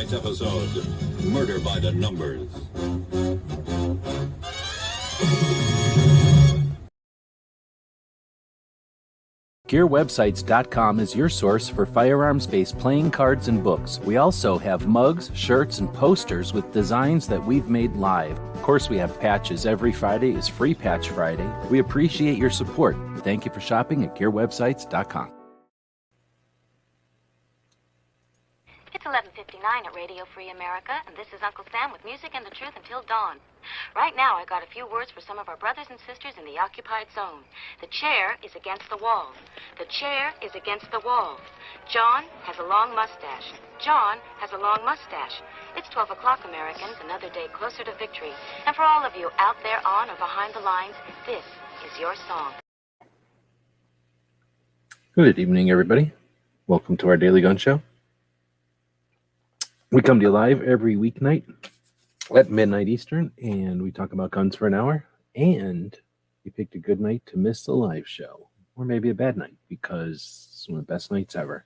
tonight's episode, Murder by the Numbers. GearWebsites.com is your source for firearms-based playing cards and books. We also have mugs, shirts, and posters with designs that we've made live. Of course, we have patches. Every Friday is Free Patch Friday. We appreciate your support. Thank you for shopping at GearWebsites.com. It's 11:59 at Radio Free America, and this is Uncle Sam with music and the truth until dawn. Right now, I got a few words for some of our brothers and sisters in the occupied zone. The chair is against the wall. The chair is against the wall. John has a long mustache. John has a long mustache. It's 12 o'clock, Americans, another day closer to victory. And for all of you out there on or behind the lines, this is your song. Good evening, everybody. Welcome to our Daily Gun Show. We come to you live every weeknight at midnight Eastern, and we talk about guns for an hour. And you picked a good night to miss the live show, or maybe a bad night, because it's one of the best nights ever.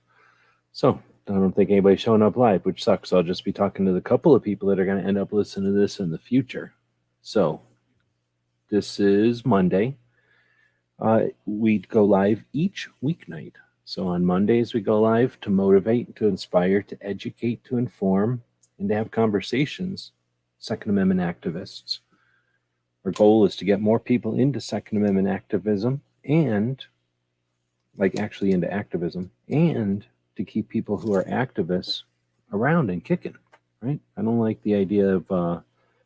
So I don't think anybody's showing up live, which sucks. I'll just be talking to the couple of people that are going to end up listening to this in the future. So this is Monday. We go live each weeknight. So on Mondays, we go live to motivate, to inspire, to educate, to inform, and to have conversations. Second Amendment activists. Our goal is to get more people into Second Amendment activism and, actually into activism, and to keep people who are activists around and kicking, right? I don't like the idea of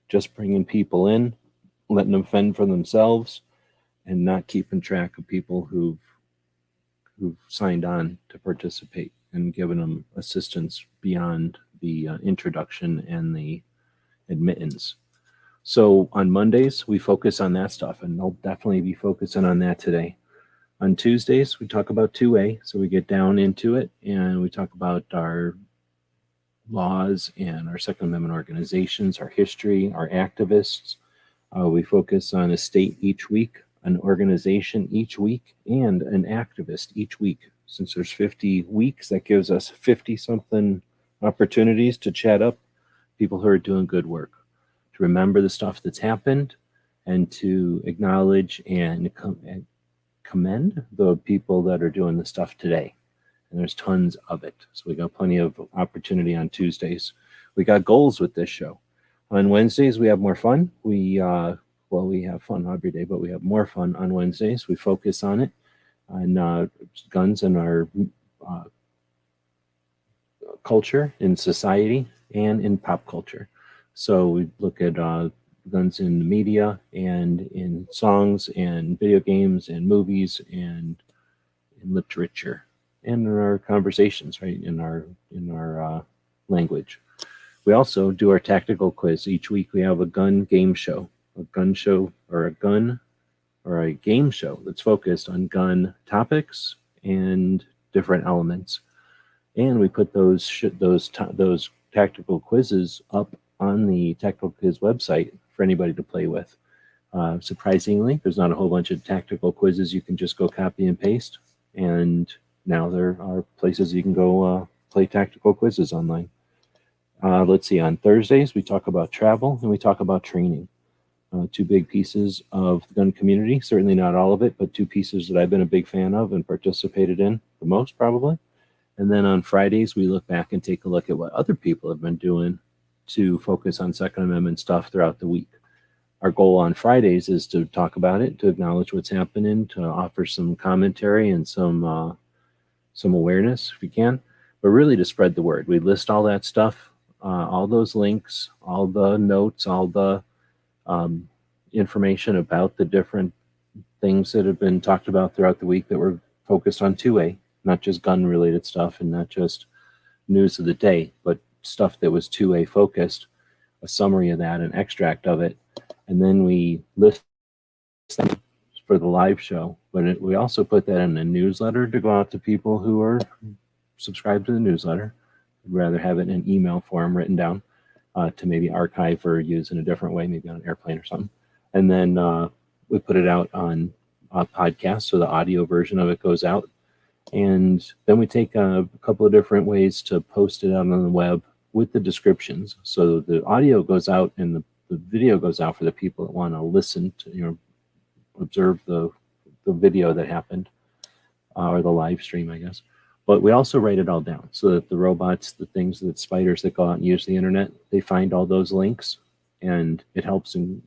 just bringing people in, letting them fend for themselves, and not keeping track of people who've signed on to participate and given them assistance beyond the introduction and the admittance. So on Mondays, we focus on that stuff, and I'll definitely be focusing on that today. On Tuesdays, we talk about 2A, so we get down into it, and we talk about our laws and our Second Amendment organizations, our history, our activists. We focus on a state each week, an organization each week, and an activist each week. Since there's 50 weeks, that gives us 50-something opportunities to chat up people who are doing good work, to remember the stuff that's happened, and to acknowledge and commend the people that are doing the stuff today. And there's tons of it. So we got plenty of opportunity on Tuesdays. We got goals with this show. On Wednesdays, we have more fun. We have fun every day, but we have more fun on Wednesdays. We focus on it, on guns and our culture in society and in pop culture. So we look at guns in the media and in songs and video games and movies and in literature and in our conversations, right, in our language. We also do our tactical quiz. Each week we have a gun game show. A gun show or a game show that's focused on gun topics and different elements, and we put those tactical quizzes up on the Tactical Quiz website for anybody to play with. Surprisingly, there's not a whole bunch of tactical quizzes you can just go copy and paste, and now there are places you can go play tactical quizzes online. Let's see, on Thursdays we talk about travel and we talk about training. Two big pieces of the gun community, certainly not all of it, but two pieces that I've been a big fan of and participated in the most probably. And then on Fridays, we look back and take a look at what other people have been doing to focus on Second Amendment stuff throughout the week. Our goal on Fridays is to talk about it, to acknowledge what's happening, to offer some commentary and some awareness if we can, but really to spread the word. We list all that stuff, all those links, all the notes, all the information about the different things that have been talked about throughout the week that were focused on 2A, not just gun related stuff and not just news of the day, but stuff that was 2A focused, a summary of that, an extract of it. And then we list them for the live show, but we also put that in a newsletter to go out to people who are subscribed to the newsletter. I'd rather have it in email form written down. To maybe archive or use in a different way, maybe on an airplane or something. And then we put it out on a podcast, so the audio version of it goes out. And then we take a couple of different ways to post it out on the web with the descriptions. So the audio goes out and the video goes out for the people that want to listen to, observe the video that happened, or the live stream, I guess. But we also write it all down so that the robots, the things, that spiders that go out and use the internet, they find all those links, and it helps them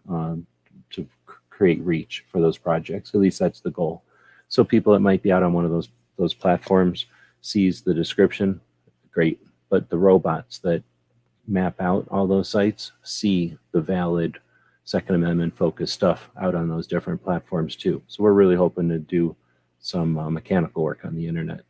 to create reach for those projects. At least that's the goal. So people that might be out on one of those platforms sees the description, great. But the robots that map out all those sites see the valid Second Amendment focused stuff out on those different platforms too. So we're really hoping to do some mechanical work on the internet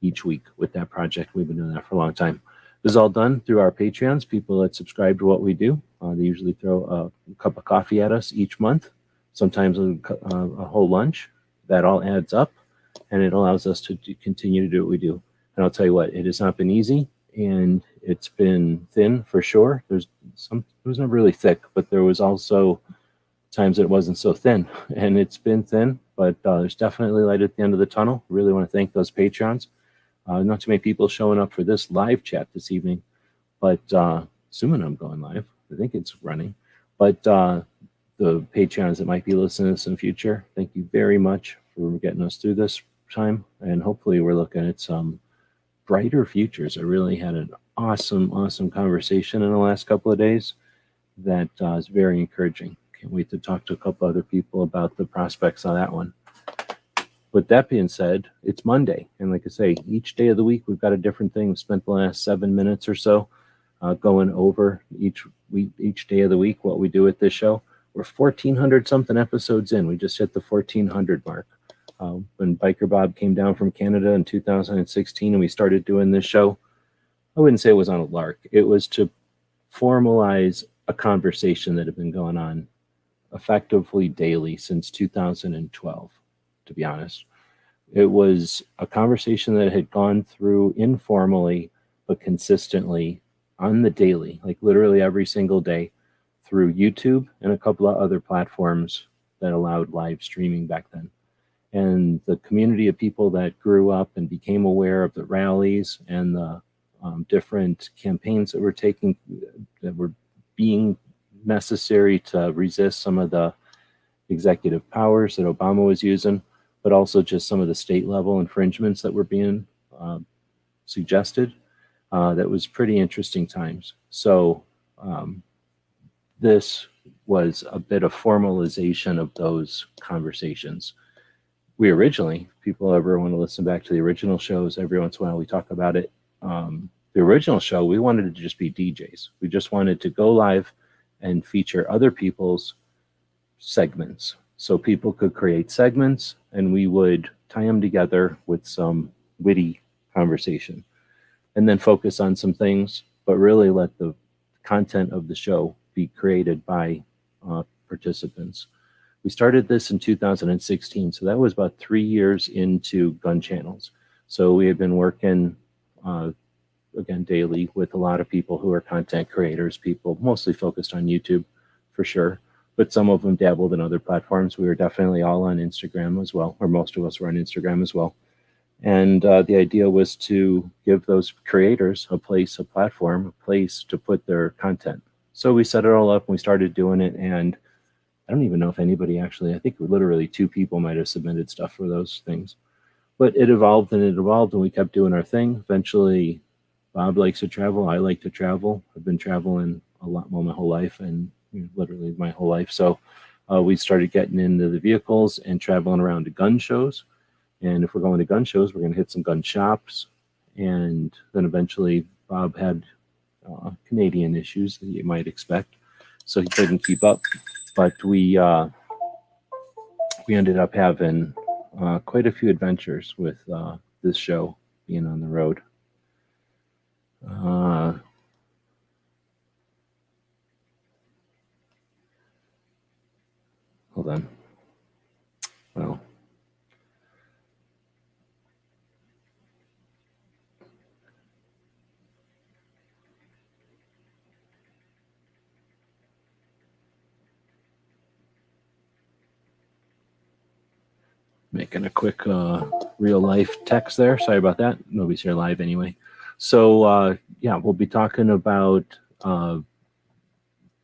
each week with that project. We've been doing that for a long time. This is all done through our Patreons, people that subscribe to what we do. They usually throw a cup of coffee at us each month, sometimes a whole lunch. That all adds up, and it allows us to continue to do what we do. And I'll tell you what, it has not been easy, and it's been thin for sure. It was never really thick, but there was also times that it wasn't so thin, and it's been thin, but there's definitely light at the end of the tunnel. I really want to thank those Patrons. Not too many people showing up for this live chat this evening, but assuming I'm going live, I think it's running. But the Patreons that might be listening to this in the future, thank you very much for getting us through this time, and hopefully we're looking at some brighter futures. I really had an awesome conversation in the last couple of days that is very encouraging. Can't wait to talk to a couple other people about the prospects on that one. With that being said, it's Monday, and like I say, each day of the week we've got a different thing. We've spent the last 7 minutes or so going over each day of the week what we do with this show. We're 1,400 something episodes in. We just hit the 1,400 mark. When Biker Bob came down from Canada in 2016 and we started doing this show, I wouldn't say it was on a lark. It was to formalize a conversation that had been going on effectively daily since 2012, to be honest. It was a conversation that had gone through informally but consistently on the daily, like literally every single day, through YouTube and a couple of other platforms that allowed live streaming back then. And the community of people that grew up and became aware of the rallies and the different campaigns that were being necessary to resist some of the executive powers that Obama was using, but also just some of the state level infringements that were being suggested. That was pretty interesting times. So this was a bit of formalization of those conversations. We originally, people ever want to listen back to the original shows, every once in a while we talk about it. The original show, we wanted to just be DJs. We just wanted to go live and feature other people's segments. So people could create segments and we would tie them together with some witty conversation and then focus on some things, but really let the content of the show be created by participants. We started this in 2016, so that was about 3 years into Gun Channels. So we had been working, again, daily with a lot of people who are content creators, people mostly focused on YouTube for sure, but some of them dabbled in other platforms. We were definitely all on Instagram as well, or most of us were on Instagram as well. And the idea was to give those creators a place, a platform, a place to put their content. So we set it all up and we started doing it. And I don't even know if anybody actually, I think literally 2 people might have submitted stuff for those things. But it evolved and we kept doing our thing. Eventually, Bob likes to travel. I like to travel. I've been traveling a lot more my whole life and literally my whole life. So we started getting into the vehicles and traveling around to gun shows. And if we're going to gun shows, we're going to hit some gun shops. And then eventually Bob had Canadian issues that you might expect. So he couldn't keep up. But we ended up having quite a few adventures with this show being on the road. Hold on. Well. Making a quick real life text there. Sorry about that. Nobody's here live anyway. So, yeah, we'll be talking about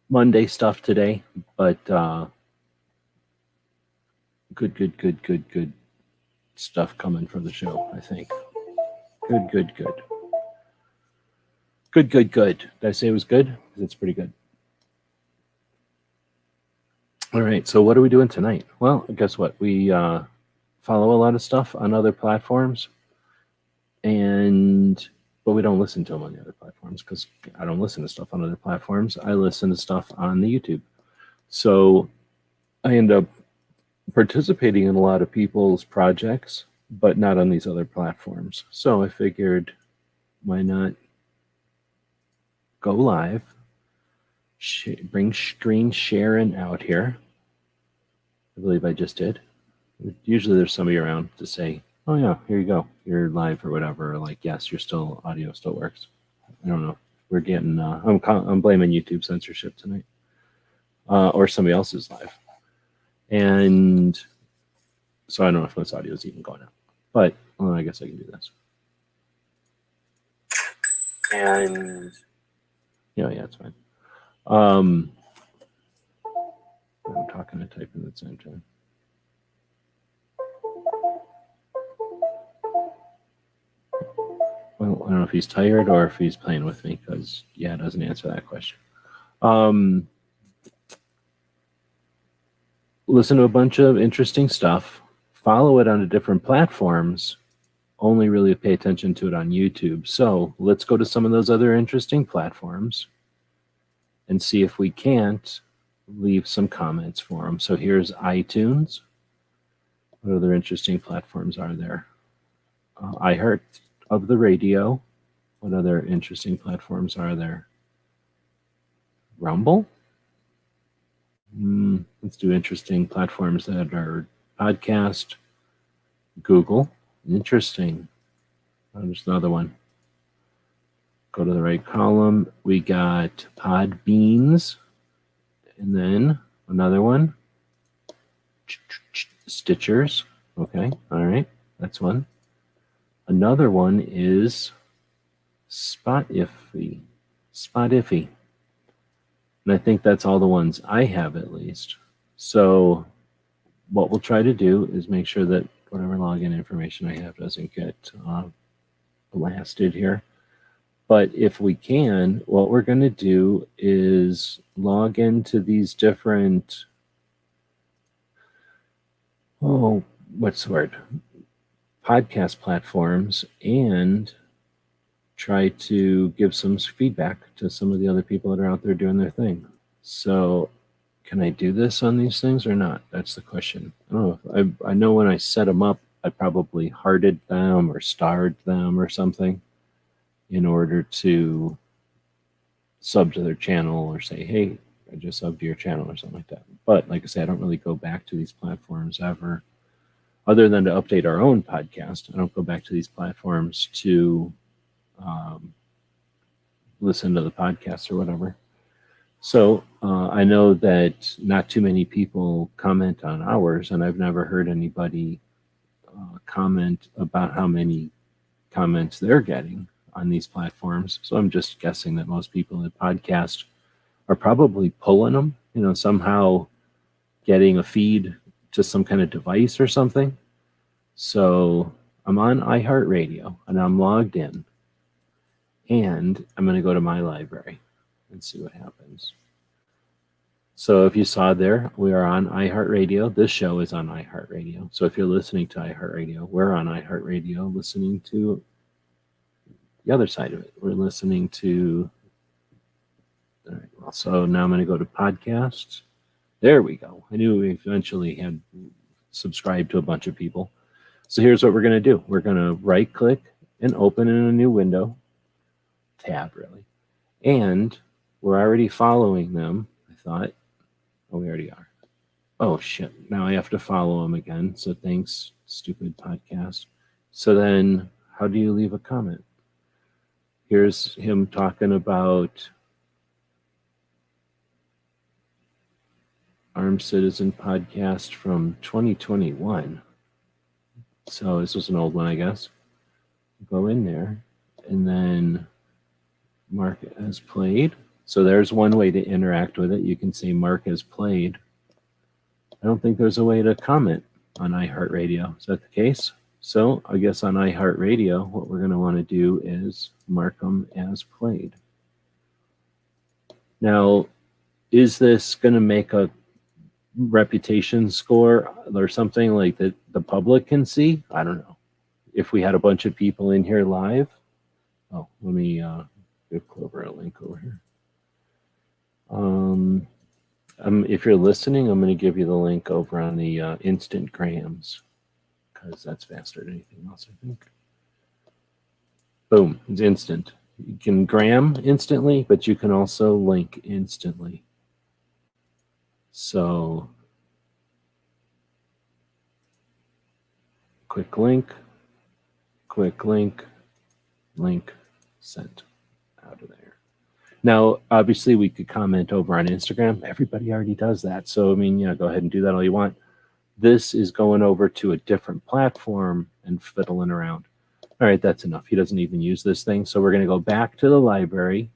Monday stuff today, but good stuff coming for the show, I think. Good. Did I say it was good? 'Cause it's pretty good. All right, so what are we doing tonight? Well, guess what? We follow a lot of stuff on other platforms, but we don't listen to them on the other platforms because I don't listen to stuff on other platforms. I listen to stuff on the YouTube. So I end up participating in a lot of people's projects, but not on these other platforms. So I figured, why not go live, bring screen sharing out here. I believe I just did. Usually there's somebody around to say, oh yeah, here you go, you're live or whatever. Or like, yes, you're still, audio still works. I don't know. We're getting, I'm blaming YouTube censorship tonight, or somebody else is live. And so I don't know if this audio is even going out, but well, I guess I can do this. And yeah, it's fine. I'm talking and typing at the same time. Well, I don't know if he's tired or if he's playing with me because, yeah, it doesn't answer that question. Listen to a bunch of interesting stuff. Follow it on the different platforms. Only really pay attention to it on YouTube. So let's go to some of those other interesting platforms and see if we can't leave some comments for them. So here's iTunes. What other interesting platforms are there? iHeart of the radio. What other interesting platforms are there? Rumble? Let's do interesting platforms that are podcast. Google. Interesting. There's another one. Go to the right column. We got Podbeans. And then another one. Stitchers. Okay. All right. That's one. Another one is Spotify. And I think that's all the ones I have, at least. So what we'll try to do is make sure that whatever login information I have doesn't get blasted here. But if we can, what we're going to do is log into these different, what's the word? Podcast platforms and try to give some feedback to some of the other people that are out there doing their thing. So can I do this on these things or not? That's the question. I don't know. I know when I set them up, I probably hearted them or starred them or something in order to sub to their channel or say, hey, I just subbed to your channel or something like that. But like I said, I don't really go back to these platforms ever, other than to update our own podcast. I don't go back to these platforms to listen to the podcast or whatever. So I know that not too many people comment on ours, and I've never heard anybody comment about how many comments they're getting on these platforms. So I'm just guessing that most people that podcast are probably pulling them, somehow getting a feed to some kind of device or something. So I'm on iHeartRadio and I'm logged in, and I'm going to go to my library and see what happens. So if you saw there, we are on iHeartRadio. This show is on iHeartRadio. So if you're listening to iHeartRadio, we're on iHeartRadio listening to the other side of it. We're listening to, all right, well, so now I'm going to go to podcasts. There we go. I knew we eventually had subscribed to a bunch of people. So here's what we're going to do. We're going to right click and open in a new window, tab really. And we're already following them, I thought. Oh, we already are. Oh shit, now I have to follow them again. So thanks, stupid podcast. So then how do you leave a comment? Here's him talking about Armed Citizen podcast from 2021. So this was an old one, I guess. Go in there and then mark it as played. So there's one way to interact with it. You can say mark as played. I don't think there's a way to comment on iHeartRadio. Is that the case? So I guess on iHeartRadio, what we're going to want to do is mark them as played. Now, is this going to make a reputation score or something like that the public can see? I don't know. If we had a bunch of people in here live. Oh, let me give Clover a link over here. If you're listening, I'm going to give you the link over on the Instant Grams, because that's faster than anything else, I think. Boom, it's instant. You can gram instantly, but you can also link instantly. So, quick link, link sent out of there. Now, obviously, we could comment over on Instagram. Everybody already does that. So, I mean, yeah, go ahead and do that all you want. This is going over to a different platform and fiddling around. All right, that's enough. He doesn't even use this thing. So we're going to go back to the library.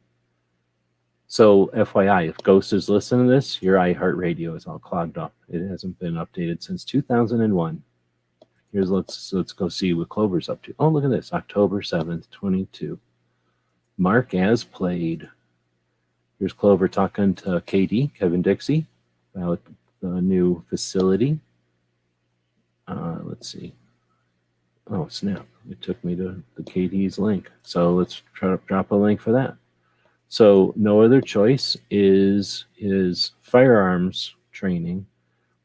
So FYI, if Ghost is listening to this, your iHeartRadio is all clogged up. It hasn't been updated since 2001. Let's go see what Clover's up to. Oh, look at this, October 7th, 22. Mark as played. Here's Clover talking to KD, Kevin Dixie, about the new facility. Let's see. Oh, snap. It took me to the KD's link. So let's try to drop a link for that. So No Other Choice is his firearms training,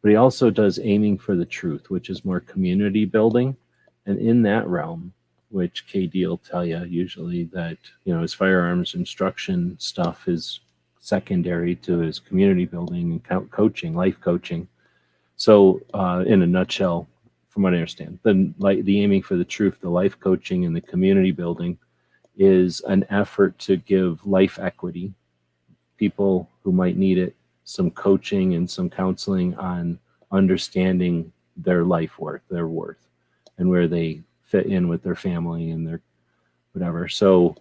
but he also does Aiming for the Truth, which is more community building. And in that realm, which KD will tell you usually that, his firearms instruction stuff is secondary to his community building and coaching, life coaching. So in a nutshell, from what I understand, the Aiming for the Truth, the life coaching and the community building is an effort to give life equity, people who might need it, some coaching and some counseling on understanding their life worth, their worth, and where they fit in with their family and their whatever. So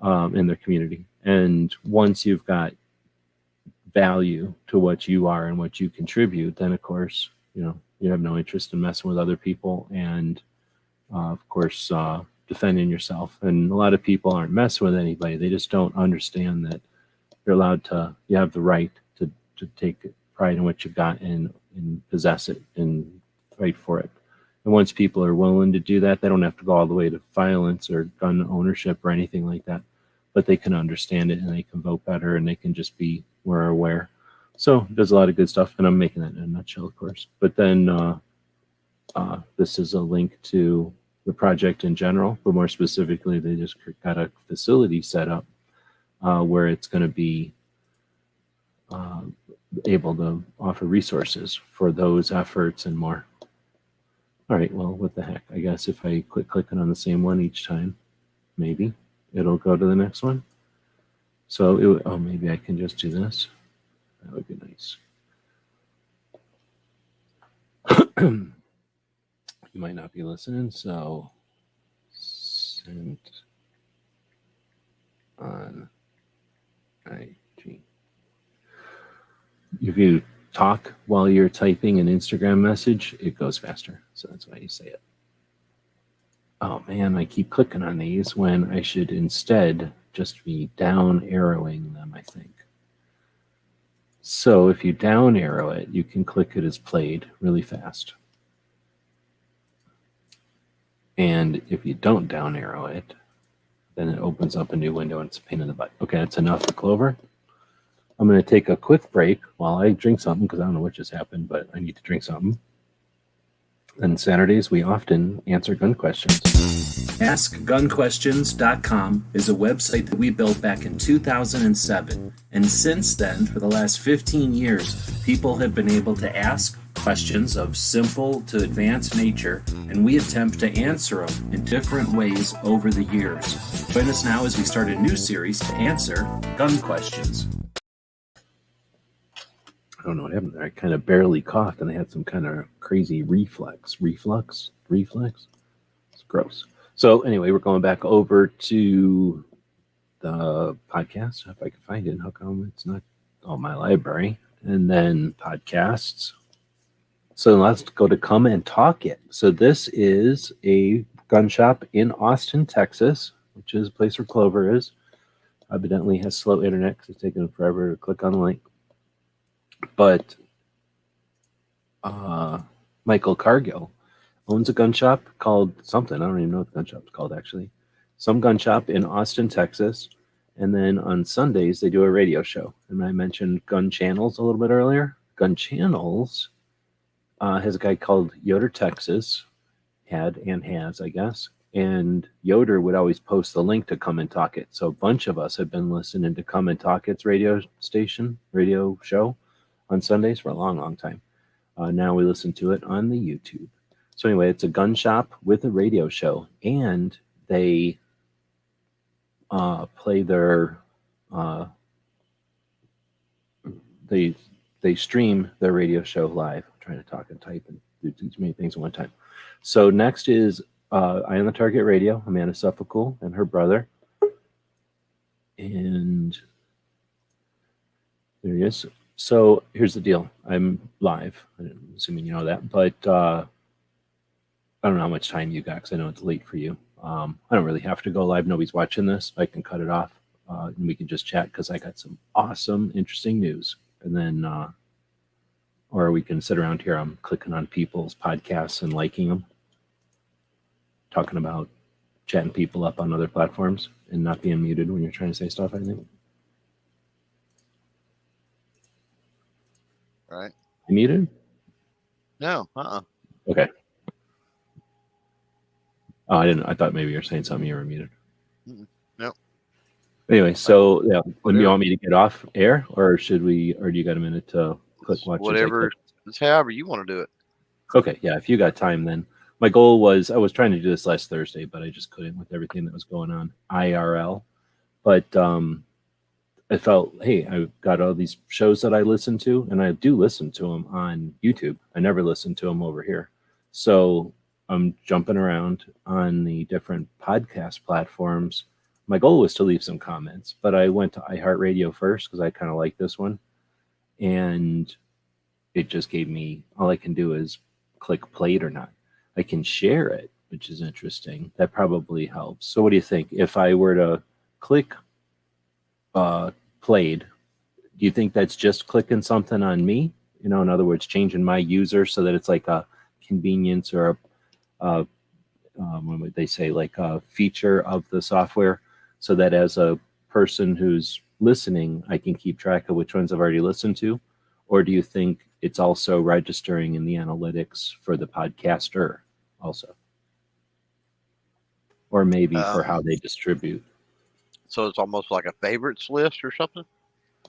in their community. And once you've got value to what you are and what you contribute, then of course, you have no interest in messing with other people and of course, defending yourself. And a lot of people aren't messing with anybody. They just don't understand that you have the right to take pride in what you've got and possess it and fight for it. And once people are willing to do that, they don't have to go all the way to violence or gun ownership or anything like that, but they can understand it and they can vote better and they can just be more aware. So there's a lot of good stuff, and I'm making that in a nutshell, of course. But then this is a link to the project in general, but more specifically, they just got a facility set up where it's going to be able to offer resources for those efforts and more. All right, well, what the heck? I guess if I quit clicking on the same one each time, maybe it'll go to the next one. So, maybe I can just do this. That would be nice. You might not be listening, so send on IG. If you talk while you're typing an Instagram message, it goes faster. So that's why you say it. Oh man, I keep clicking on these when I should instead just be down arrowing them, I think. So if you down arrow it, you can click it as played really fast. And if you don't down arrow it, then it opens up a new window and it's a pain in the butt. Okay, that's enough for Clover. I'm going to take a quick break while I drink something because I don't know what just happened, but I need to drink something. And Saturdays, we often answer gun questions. AskGunQuestions.com is a website that we built back in 2007. And since then, for the last 15 years, people have been able to ask questions of simple to advanced nature, and we attempt to answer them in different ways over the years. Join us now as we start a new series to answer gun questions. I don't know what happened there. I kind of barely coughed and I had some kind of crazy reflux. It's gross. So anyway, we're going back over to the podcast. If I can find it, how come it's not on my library? And then podcasts. So let's go to Come and Talk It. So this is a gun shop in Austin, Texas, which is a place where Clover is. Evidently has slow internet because it's taken forever to click on the link. But Michael Cargill owns a gun shop called something. I don't even know what the gun shop's called, actually. Some gun shop in Austin, Texas. And then on Sundays, they do a radio show. And I mentioned Gun Channels a little bit earlier. Gun Channels has a guy called Yoder Texas, had and has, I guess. And Yoder would always post the link to Come and Talk It. So a bunch of us have been listening to Come and Talk It's radio show on Sundays for a long, long time. Now we listen to it on the YouTube. So anyway, it's a gun shop with a radio show, and they play their they stream their radio show live. I'm trying to talk and type and do too many things at one time. So next is Eye on the Target Radio, Amanda Suffolk and her brother. And there he is. So here's the deal. I'm live. I'm assuming you know that, but I don't know how much time you got because I know it's late for you. I don't really have to go live. Nobody's watching this. I can cut it off and we can just chat because I got some awesome, interesting news. And then, or we can sit around here. I'm clicking on people's podcasts and liking them, talking about chatting people up on other platforms and not being muted when you're trying to say stuff, I think. Right. You muted? No. Okay. Oh, I didn't. I thought maybe you were saying something. You were muted. Nope. Anyway, so yeah, when you want me to get off air, or should we? Or do you got a minute to click watch? Whatever. It's however you want to do it. Okay, yeah. If you got time, then my goal was I was trying to do this last Thursday, but I just couldn't with everything that was going on IRL. But I felt, hey, I've got all these shows that I listen to, and I do listen to them on YouTube. I never listen to them over here, so I'm jumping around on the different podcast platforms. My goal was to leave some comments, but I went to iHeartRadio first because I kind of like this one. And it just gave me, all I can do is click played or not. I can share it, which is interesting. That probably helps. So what do you think? If I were to click played, do you think that's just clicking something on me? You know, in other words, changing my user so that it's like a convenience or what would they say, like a feature of the software, so that as a person who's listening, I can keep track of which ones I've already listened to? Or do you think it's also registering in the analytics for the podcaster also? Or maybe for how they distribute? So it's almost like a favorites list or something?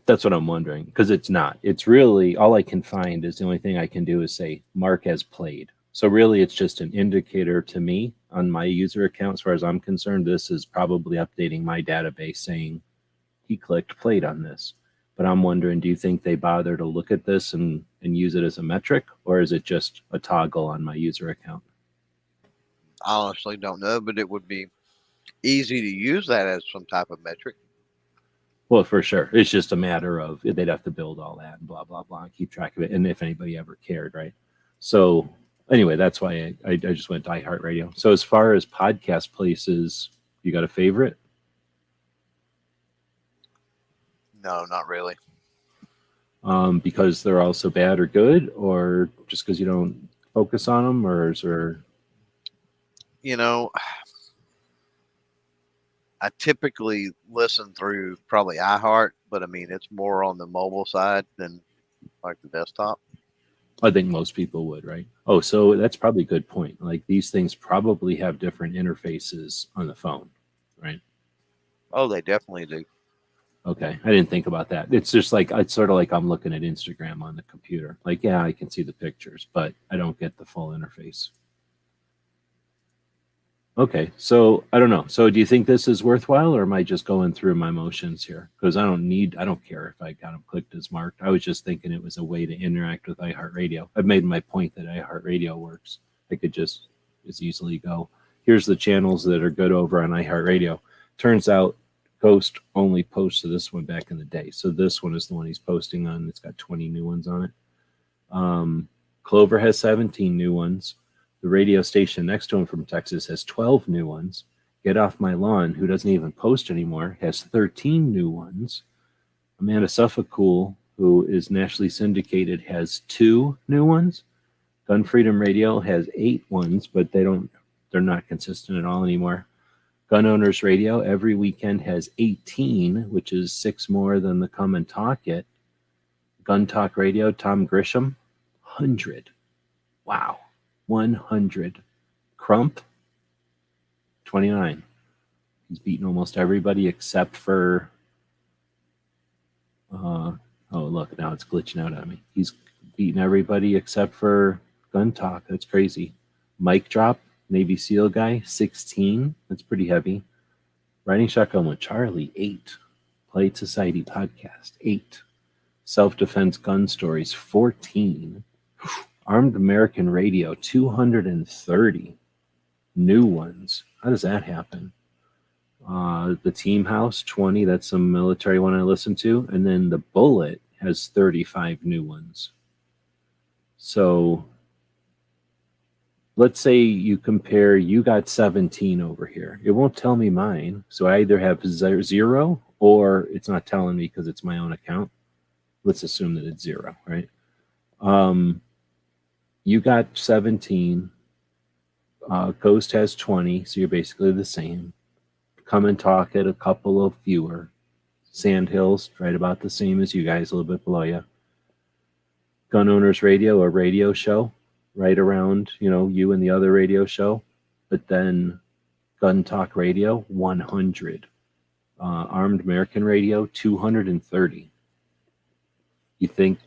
That's what I'm wondering, because it's not. It's really, all I can find is the only thing I can do is say mark as played. So really, it's just an indicator to me on my user account. As far as I'm concerned, this is probably updating my database saying he clicked played on this. But I'm wondering, do you think they bother to look at this and use it as a metric, or is it just a toggle on my user account? I honestly don't know, but it would be easy to use that as some type of metric. Well, for sure. It's just a matter of they'd have to build all that and blah, blah, blah, keep track of it. And if anybody ever cared, right? So anyway, that's why I just went to iHeartRadio. So as far as podcast places, you got a favorite? No, not really. Because they're all so bad or good, or just because you don't focus on them, or is there? You know, I typically listen through probably iHeart, but I mean, it's more on the mobile side than like the desktop. I think most people would, right? Oh, so that's probably a good point. Like these things probably have different interfaces on the phone, right? Oh, they definitely do. Okay, I didn't think about that. It's just like, it's sort of like I'm looking at Instagram on the computer. Like, yeah, I can see the pictures, but I don't get the full interface. Okay, so I don't know. So do you think this is worthwhile, or am I just going through my motions here? Because I don't care if I got them clicked as marked. I was just thinking it was a way to interact with iHeartRadio. I've made my point that iHeartRadio works. I could just as easily go, here's the channels that are good over on iHeartRadio. Turns out Ghost only posted this one back in the day. So this one is the one he's posting on. It's got 20 new ones on it. Clover has 17 new ones. The radio station next to him from Texas has 12 new ones. Get Off My Lawn, who doesn't even post anymore, has 13 new ones. Amanda Suffolk, who is nationally syndicated, has 2 new ones. Gun Freedom Radio has 8 ones, but they're not consistent at all anymore. Gun Owners Radio every weekend has 18, which is 6 more than the Come and Talk It. Gun Talk Radio, Tom Grisham, 100. Wow, 100. Crump, 29. He's beaten almost everybody except for. Oh, look, now it's glitching out on me. He's beaten everybody except for Gun Talk. That's crazy. Mic Drop, Navy SEAL guy, 16. That's pretty heavy. Riding Shotgun with Charlie, 8. Plate Society podcast, 8. Self-Defense Gun Stories, 14. Armed American Radio, 230 new ones. How does that happen? The Team House, 20. That's some military one I listen to. And then the Bullet has 35 new ones. So let's say you compare, you got 17 over here. It won't tell me mine. So I either have 0 or it's not telling me because it's my own account. Let's assume that it's 0, right? You got 17. Ghost has 20, so you're basically the same. Come and Talk It, a couple of fewer. Sandhills, right about the same as you guys, a little bit below you. Gun Owners Radio, a radio show, right around, you and the other radio show. But then Gun Talk Radio, 100. Armed American Radio, 230. You think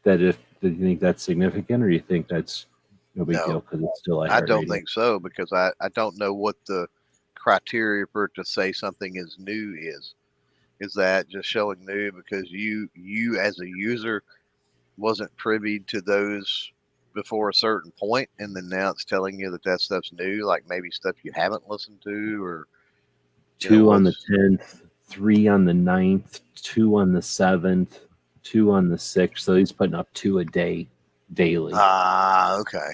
that's significant, or you think that's no big deal because it's still I don't think so, because I don't know what the criteria for it to say something is new is. Is that just showing new because you as a user wasn't privy to those before a certain point, and then now it's telling you that stuff's new, like maybe stuff you haven't listened to, or 2 on the 10th, 3 on the 9th, 2 on the 7th, 2 on the 6th. So he's putting up 2 a day, daily. Okay.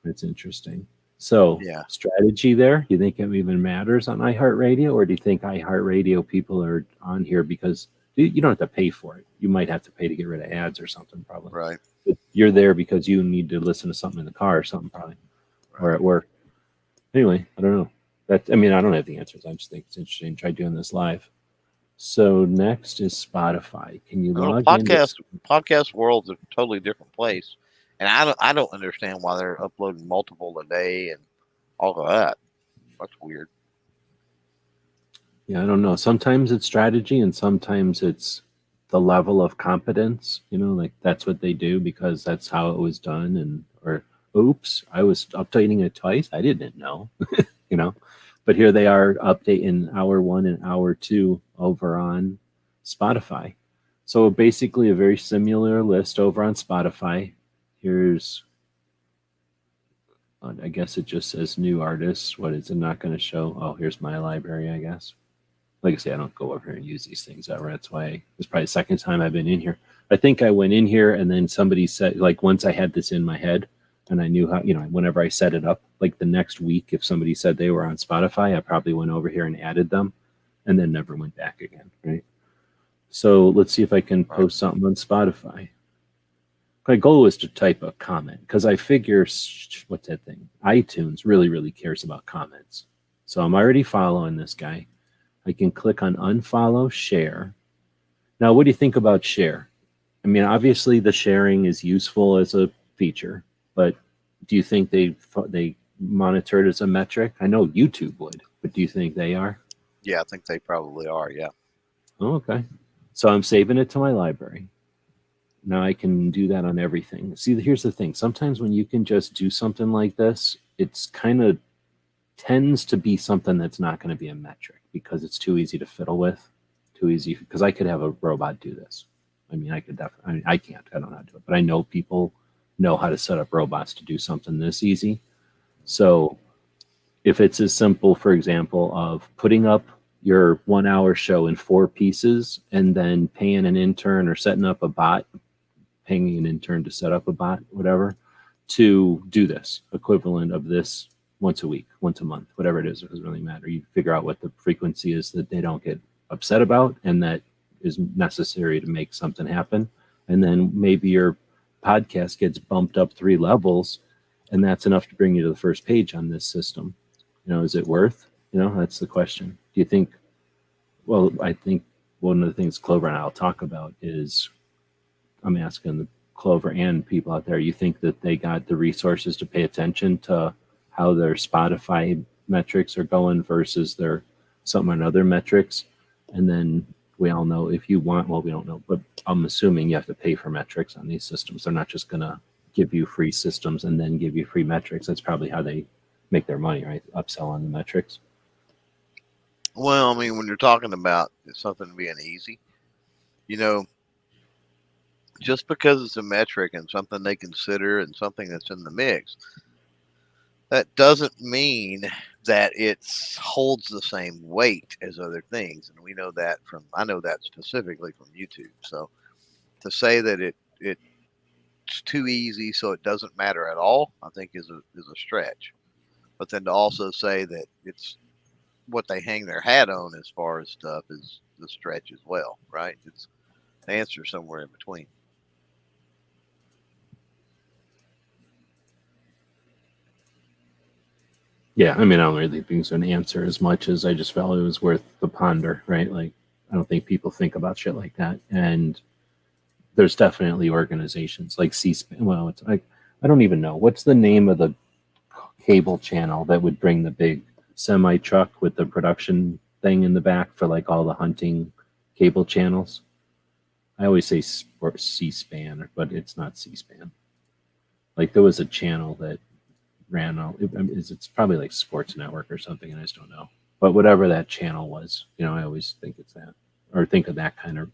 That's interesting. So strategy there, you think it even matters on iHeartRadio, or do you think iHeartRadio people are on here because you don't have to pay for it? You might have to pay to get rid of ads or something, probably. Right. But you're there because you need to listen to something in the car or something, probably, or at work. Anyway, I don't know. I don't have the answers. I just think it's interesting. Try doing this live. So next is Spotify. Can you log in? Podcast world's a totally different place, and I don't understand why they're uploading multiple a day and all of that. That's weird. Yeah, I don't know. Sometimes it's strategy, and sometimes it's the level of competence. Like that's what they do because that's how it was done. Or oops, I was updating it twice. I didn't know. But here they are updating hour 1 and hour 2 over on Spotify. So basically a very similar list over on Spotify. Here's, I guess it just says new artists. What is it not going to show? Oh, here's my library, I guess. Like I say, I don't go over here and use these things ever. That's why it's probably the second time I've been in here. I think I went in here and then somebody said, like once I had this in my head, and I knew how, whenever I set it up, like the next week, if somebody said they were on Spotify, I probably went over here and added them and then never went back again, right? So let's see if I can post something on Spotify. My goal is to type a comment because I figure, what's that thing? iTunes really, really cares about comments. So I'm already following this guy. I can click on unfollow, share. Now, what do you think about share? Obviously the sharing is useful as a feature. But do you think they monitor it as a metric? I know YouTube would, but do you think they are? Yeah, I think they probably are, yeah. Oh, okay. So I'm saving it to my library. Now I can do that on everything. See, here's the thing. Sometimes when you can just do something like this, it's kind of tends to be something that's not going to be a metric because it's too easy to fiddle with. Too easy, because I could have a robot do this. I could definitely, I can't. I don't know how to do it, but I know people know how to set up robots to do something this easy. So if it's as simple, for example, of putting up your 1 hour show in 4 pieces and then paying an intern or setting up a bot, paying an intern to set up a bot, whatever, to do this equivalent of this once a week, once a month, whatever it is, it doesn't really matter. You figure out what the frequency is that they don't get upset about and that is necessary to make something happen. And then maybe your podcast gets bumped up 3 levels, and that's enough to bring you to the first page on this system. You know, is it worth? You know, that's the question. Do you think? Well, I think one of the things Clover and I'll talk about is, I'm asking the Clover and people out there, you think that they got the resources to pay attention to how their Spotify metrics are going versus their some other metrics? And then we all know if you want, well, we don't know, but I'm assuming you have to pay for metrics on these systems. They're not just going to give you free systems and then give you free metrics. That's probably how they make their money, right? Upsell on the metrics. Well, I mean, when you're talking about something being easy, you know, just because it's a metric and something they consider and something that's in the mix, that doesn't mean that it holds the same weight as other things. And we know that I know that specifically from YouTube. So to say that it's too easy so it doesn't matter at all, I think is a stretch. But then to also say that it's what they hang their hat on as far as stuff is the stretch as well, right? It's the answer somewhere in between. Yeah, I mean, I don't really think it's an answer as much as I just felt it was worth the ponder, right? Like, I don't think people think about shit like that. And there's definitely organizations like C-SPAN. Well, it's like, I don't even know. What's the name of the cable channel that would bring the big semi truck with the production thing in the back for like all the hunting cable channels? I always say C-SPAN, but it's not C-SPAN. Like, there was a channel that ran out. It's probably like Sports Network or something, and I just don't know. But whatever that channel was, you know, I always think it's that, or think of that kind of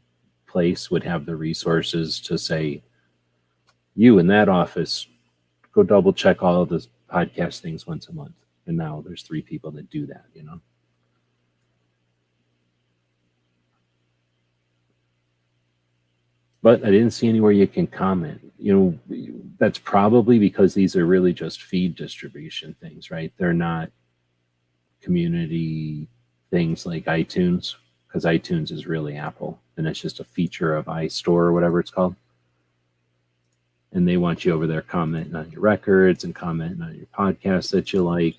place would have the resources to say, you in that office, go double check all of the podcast things once a month. And now there's 3 people that do that, you know. But I didn't see anywhere you can comment. You know, that's probably because these are really just feed distribution things, right? They're not community things like iTunes, because iTunes is really Apple, and it's just a feature of iStore or whatever it's called. And they want you over there commenting on your records and commenting on your podcasts that you like.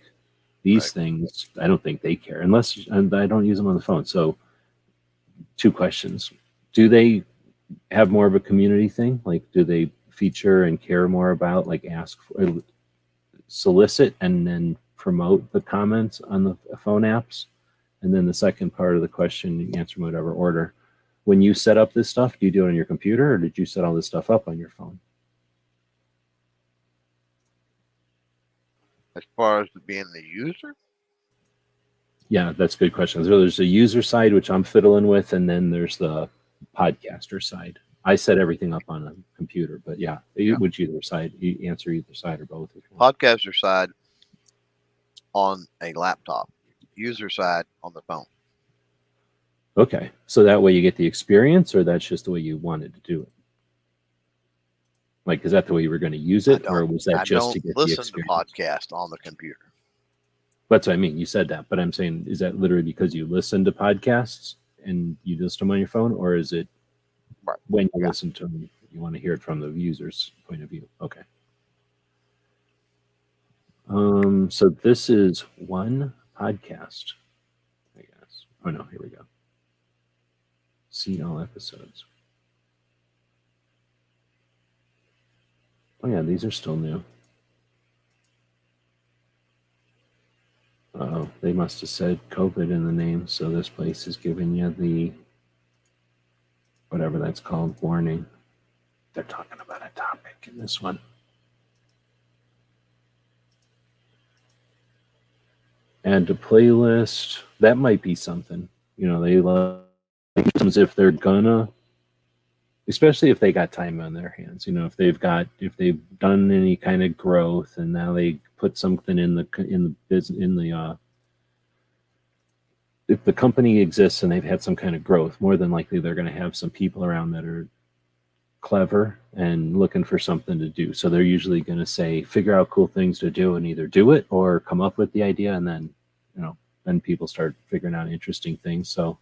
These things, I don't think they care, unless and I don't use them on the phone. So 2 questions. Do they have more of a community thing? Like, do they feature and care more about, like, ask for, solicit and then promote the comments on the phone apps? And then the second part of the question, you answer in whatever order. When you set up this stuff, do you do it on your computer, or did you set all this stuff up on your phone? As far as being the user? Yeah, that's a good question. So there's a user side, which I'm fiddling with, and then there's the podcaster side. I set everything up on a computer, but yeah. Which either side? You answer either side or both. Podcaster side on a laptop, user side on the phone. Okay, so that way you get the experience, or that's just the way you wanted to do it? Like, is that the way you were going to use it, or was that just to get the experience? I don't listen to podcasts on the computer. That's what I mean. You said that, but I'm saying, is that literally because you listen to podcasts and you listen to them on your phone, or is it when you listen to them, you want to hear it from the user's point of view? Okay. So this is one podcast, I guess. Oh no, here we go. See all episodes. Oh yeah, these are still new. Oh, they must have said COVID in the name, so this place is giving you the whatever that's called warning. They're talking about a topic in this one. Add to playlist. That might be something. You know, they like if they're gonna especially if they got time on their hands. If they've done any kind of growth, and now they put something in the business, if the company exists and they've had some kind of growth, more than likely they're going to have some people around that are clever and looking for something to do. So they're usually going to say, figure out cool things to do and either do it or come up with the idea, and then then people start figuring out interesting things. So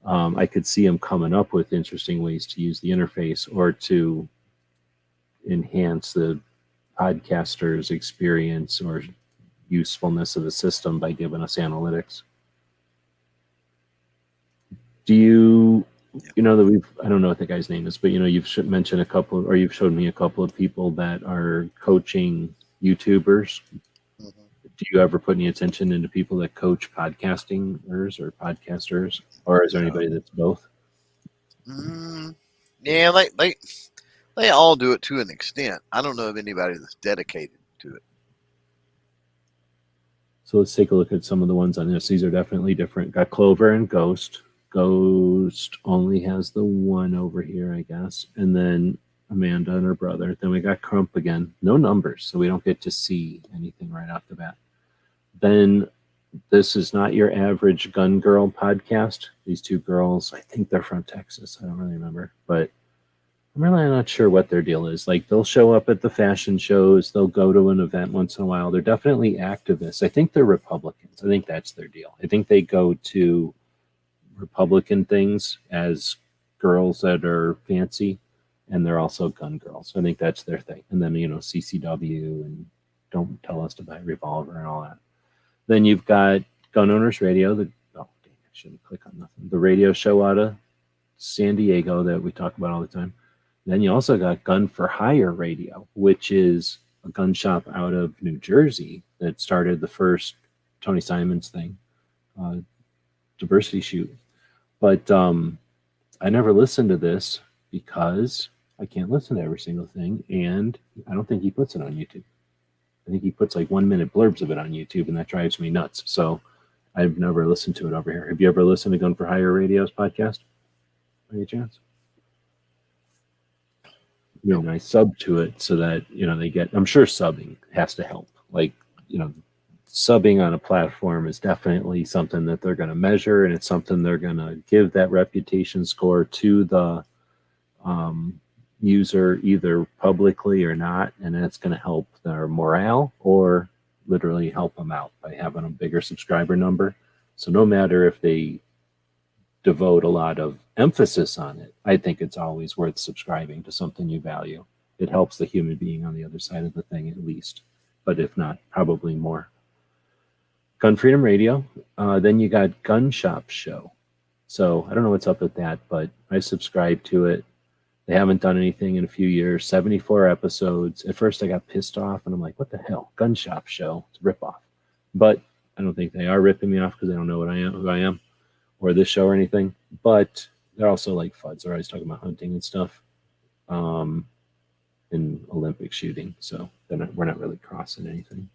I could see them coming up with interesting ways to use the interface or to enhance the podcaster's experience or usefulness of the system by giving us analytics. Do you that I don't know what the guy's name is, but you've mentioned you've showed me a couple of people that are coaching YouTubers. Mhm. Do you ever put any attention into people that coach podcasters, or is there anybody that's both? Yeah, they all do it to an extent. I don't know of anybody that's dedicated to it. So let's take a look at some of the ones on this. These are definitely different. Got Clover and Ghost. Ghost only has the one over here, I guess. And then Amanda and her brother. Then we got Crump again. No numbers, so we don't get to see anything right off the bat. Then this is not your average Gun Girl podcast. These two girls, I think they're from Texas. I don't really remember. But I'm really not sure what their deal is. Like, they'll show up at the fashion shows. They'll go to an event once in a while. They're definitely activists. I think they're Republicans. I think that's their deal. I think they go to Republican things as girls that are fancy, and they're also gun girls. I think that's their thing. And then, CCW and Don't Tell Us to Buy a Revolver and all that. Then you've got Gun Owners Radio. I shouldn't click on nothing. The radio show out of San Diego that we talk about all the time. Then you also got Gun for Hire Radio, which is a gun shop out of New Jersey that started the first Tony Simons thing, diversity shoot. But I never listened to this because I can't listen to every single thing, and I don't think he puts it on YouTube. I think he puts like 1 minute blurbs of it on YouTube, and that drives me nuts. So I've never listened to it over here. Have you ever listened to Gun for Hire Radio's podcast? Any chance? And I sub to it so that they get. I'm sure subbing has to help. Like subbing on a platform is definitely something that they're going to measure, and it's something they're going to give that reputation score to the user either publicly or not, and that's going to help their morale or literally help them out by having a bigger subscriber number. So no matter if they devote a lot of emphasis on it, I think it's always worth subscribing to something you value. It helps the human being on the other side of the thing at least, but if not, probably more. Gun Freedom Radio. Then you got Gun Shop Show. So I don't know what's up with that, but I subscribe to it. They haven't done anything in a few years. 74 episodes. At first I got pissed off and I'm like, what the hell? Gun Shop Show. It's a ripoff. But I don't think they are ripping me off because they don't know who I am or this show or anything. But they're also like FUDs. They're always talking about hunting and stuff. In Olympic shooting. So we're not really crossing anything.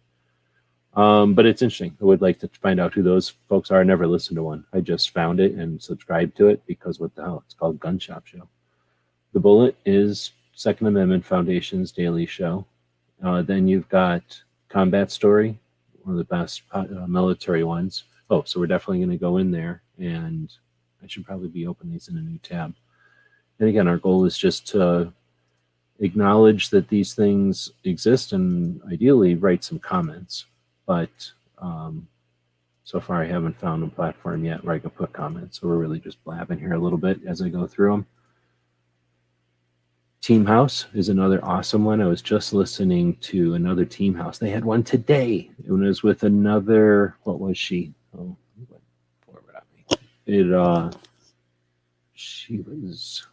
But it's interesting. I would like to find out who those folks are. I never listened to one. I just found it and subscribed to it because what the hell? It's called Gun Shop Show. The Bullet is Second Amendment Foundation's daily show. Then you've got Combat Story, one of the best military ones. Oh, so we're definitely going to go in there, and I should probably be opening these in a new tab. And again, our goal is just to acknowledge that these things exist and ideally write some comments. But so far I haven't found a platform yet where I can put comments. So we're really just blabbing here a little bit as I go through them. Team House is another awesome one. I was just listening to another Team House. They had one today. It was with another, what was she? Oh, it went forward on me. She was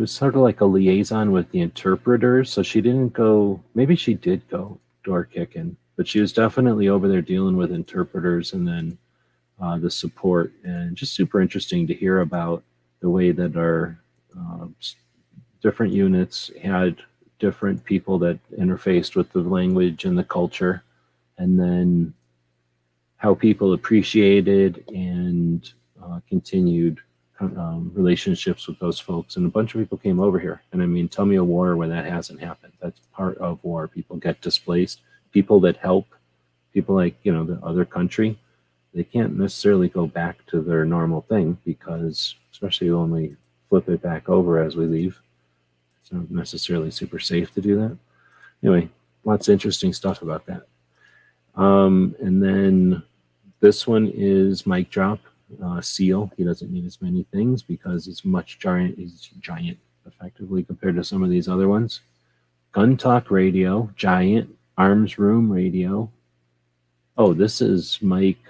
sort of like a liaison with the interpreters. So she didn't go, maybe she did go door kicking, but she was definitely over there dealing with interpreters and then the support, and just super interesting to hear about the way that our different units had different people that interfaced with the language and the culture, and then how people appreciated and continued relationships with those folks, and a bunch of people came over here. And I mean, tell me a war where that hasn't happened. That's part of war. People get displaced. People that help people like, you know, the other country, they can't necessarily go back to their normal thing, because especially when we flip it back over as we leave, it's not necessarily super safe to do that. Anyway, lots of interesting stuff about that. And then this one is Mic Drop. Seal. He doesn't need as many things because he's giant effectively compared to some of these other ones. Gun Talk Radio, giant. Arms Room Radio. Oh, this is Mike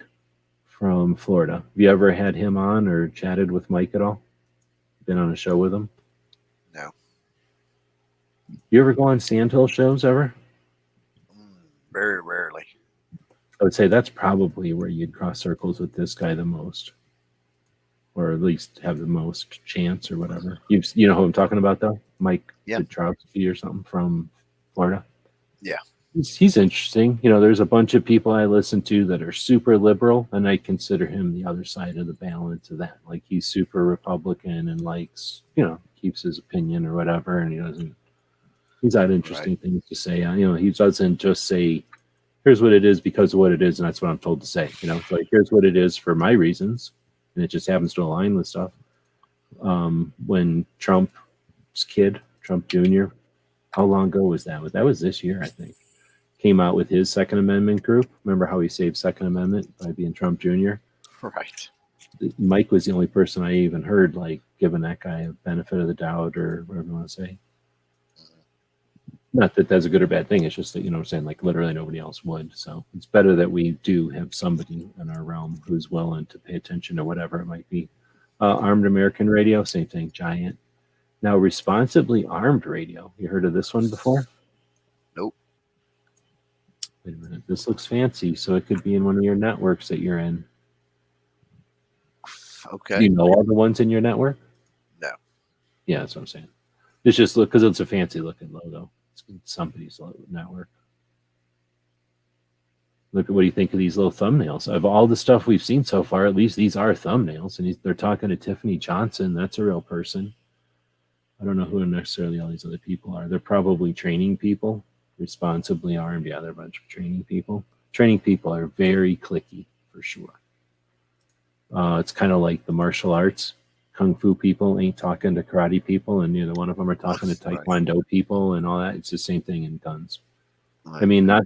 from Florida. Have you ever had him on or chatted with Mike at all? Been on a show with him? No. You ever go on Sandhill shows ever? Very rarely. I would say that's probably where you'd cross circles with this guy the most, or at least have the most chance or whatever. You know who I'm talking about though? Mike Petrowski or something from Florida. Yeah. He's interesting. You know, there's a bunch of people I listen to that are super liberal, and I consider him the other side of the balance of that. Like, he's super Republican and likes, you know, keeps his opinion or whatever, and he's got interesting things to say. You know, he doesn't just say, here's what it is because of what it is, and that's what I'm told to say. You know, it's like, here's what it is for my reasons, and it just happens to align with stuff. When Trump's kid, Trump Jr., how long ago was that? That was this year, I think. Came out with his Second Amendment group. Remember how he saved Second Amendment by being Trump Jr.? Right. Mike was the only person I even heard, like, giving that guy a benefit of the doubt or whatever you want to say. Not that that's a good or bad thing. It's just that, you know what I'm saying, like, literally nobody else would. So it's better that we do have somebody in our realm who's willing to pay attention to whatever it might be. Armed American Radio, same thing, giant. Now, Responsibly Armed Radio. You heard of this one before? Nope. Wait a minute. This looks fancy, so it could be in one of your networks that you're in. Okay. Do you know all the ones in your network? No. Yeah, that's what I'm saying. It's just because it's a fancy looking logo. It's somebody's network. Look at what do you think of these little thumbnails? Of all the stuff we've seen so far, at least these are thumbnails. And they're talking to Tiffany Johnson. That's a real person. I don't know who necessarily all these other people are. They're probably training people. Responsibly Armed. Yeah, they're a bunch of training people. Training people are very cliquey for sure. It's kind of like the martial arts. Kung Fu people ain't talking to karate people, and neither one of them are talking to Taekwondo people and all that. It's the same thing in guns. Right. I mean, not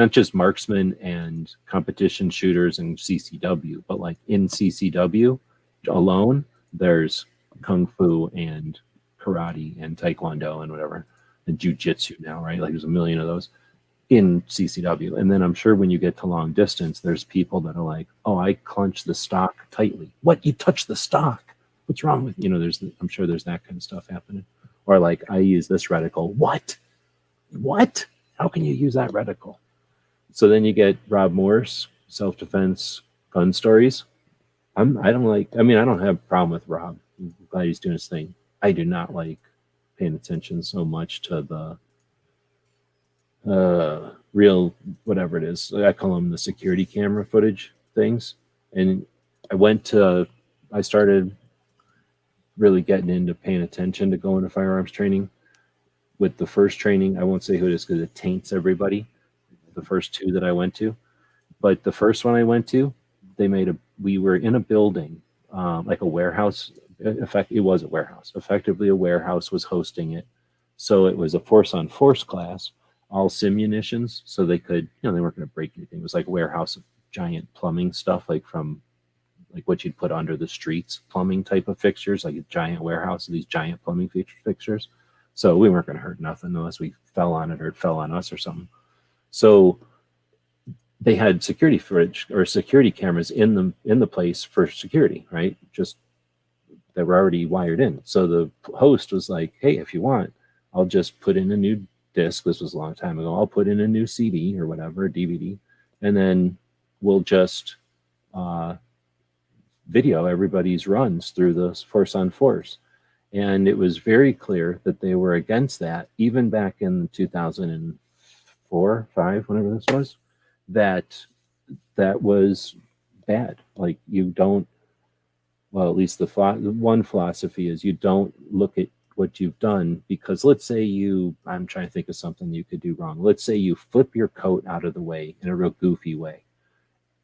just marksmen and competition shooters and CCW, but like in CCW alone, there's Kung Fu and karate and Taekwondo and whatever, and Jiu-Jitsu now, right? Like, there's a million of those in CCW. And then I'm sure when you get to long distance, there's people that are like, oh, I clench the stock tightly. What? You touch the stock? What's wrong with, you know, I'm sure there's that kind of stuff happening. Or like, I use this reticle. What? How can you use that reticle? So then you get Rob Morse, self-defense gun stories. I don't have a problem with Rob. I'm glad he's doing his thing. I do not like paying attention so much to the real, whatever it is. I call them the security camera footage things. And I started really getting into paying attention to going to firearms training. With the first training, I won't say who it is because it taints everybody. The first two that I went to. But the first one I went to, we were in a building, like a warehouse. In fact, it was a warehouse. Effectively, a warehouse was hosting it. So it was a force-on-force class, all simunitions, so they could, they weren't going to break anything. It was like a warehouse of giant plumbing stuff, like what you'd put under the streets, plumbing type of fixtures, like a giant warehouse of these giant plumbing fixtures. So we weren't going to hurt nothing unless we fell on it or it fell on us or something. So they had security footage or security cameras in the place for security, right? Just that were already wired in. So the host was like, hey, if you want, I'll just put in a new disc. This was a long time ago. I'll put in a new CD or whatever, DVD, and then we'll just video everybody's runs through the force on force. And it was very clear that they were against that, even back in 2004, 5, whenever this was, that was bad. Like, well, at least the one philosophy is you don't look at what you've done, because let's say I'm trying to think of something you could do wrong. Let's say you flip your coat out of the way in a real goofy way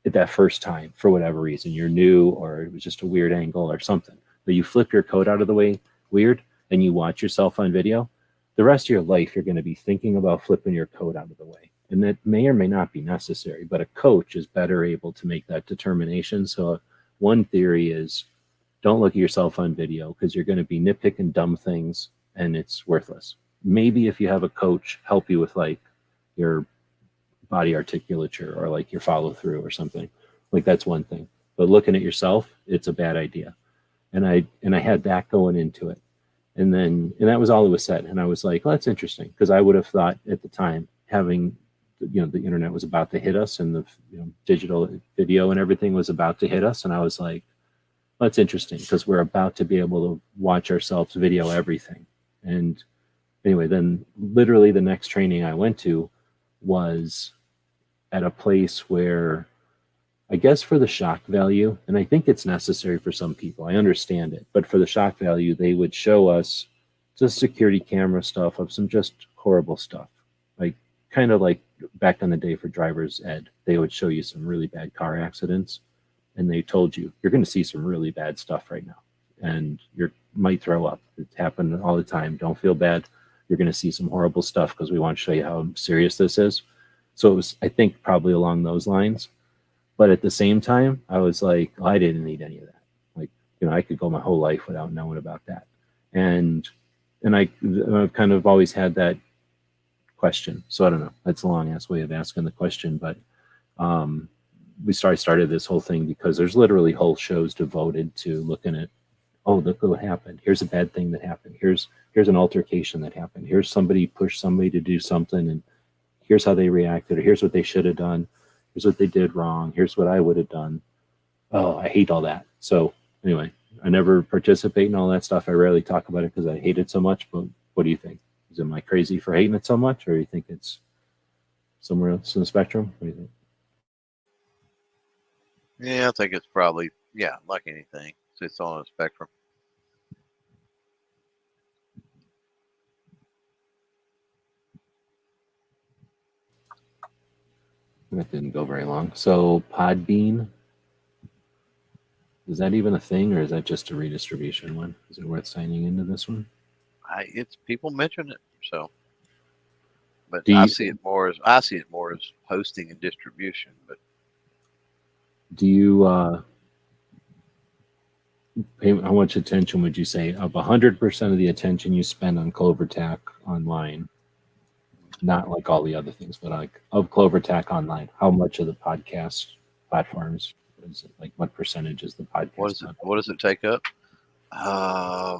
at that first time for whatever reason. You're new, or it was just a weird angle or something. But you flip your coat out of the way weird and you watch yourself on video, the rest of your life you're going to be thinking about flipping your coat out of the way. And that may or may not be necessary, but a coach is better able to make that determination. So one theory is don't look at yourself on video, because you're going to be nitpicking dumb things and it's worthless. Maybe if you have a coach help you with like your body articulature or like your follow through or something, like that's one thing. But looking at yourself, it's a bad idea. And I had that going into it. And that was all it was said. And I was like, well, that's interesting, because I would have thought at the time, having, the internet was about to hit us, and the digital video and everything was about to hit us. And I was like, well, that's interesting, because we're about to be able to watch ourselves video everything. And anyway, then literally the next training I went to was at a place where, I guess for the shock value, and I think it's necessary for some people, I understand it, but for the shock value, they would show us just security camera stuff of some just horrible stuff. Like, kind of like back in the day for driver's ed, they would show you some really bad car accidents, and they told you, you're going to see some really bad stuff right now, and you might throw up. It's happened all the time. Don't feel bad. You're going to see some horrible stuff because we want to show you how serious this is. So it was, I think, probably along those lines. But at the same time, I was like, I didn't need any of that. Like, I could go my whole life without knowing about that. And I've kind of always had that question. So I don't know. That's a long ass way of asking the question. But we started this whole thing because there's literally whole shows devoted to looking at, oh, look what happened. Here's a bad thing that happened. Here's an altercation that happened. Here's somebody pushed somebody to do something, and here's how they reacted, or here's what they should have done. Here's what they did wrong. Here's what I would have done. Oh, I hate all that. So anyway, I never participate in all that stuff. I rarely talk about it because I hate it so much. But what do you think? Am I crazy for hating it so much, or do you think it's somewhere else in the spectrum? What do you think? Yeah, I think it's probably, like anything. It's on a spectrum. That didn't go very long. So Podbean, is that even a thing, or is that just a redistribution one? Is it worth signing into this one? It's people mention it, so. But Do I you- see it more as hosting and distribution. But Do you pay, how much attention would you say of 100% of the attention you spend on CloverTac online? Not like all the other things, but like of CloverTac online, how much of the podcast platforms is it? Like, what percentage is the podcast? what does it take up? I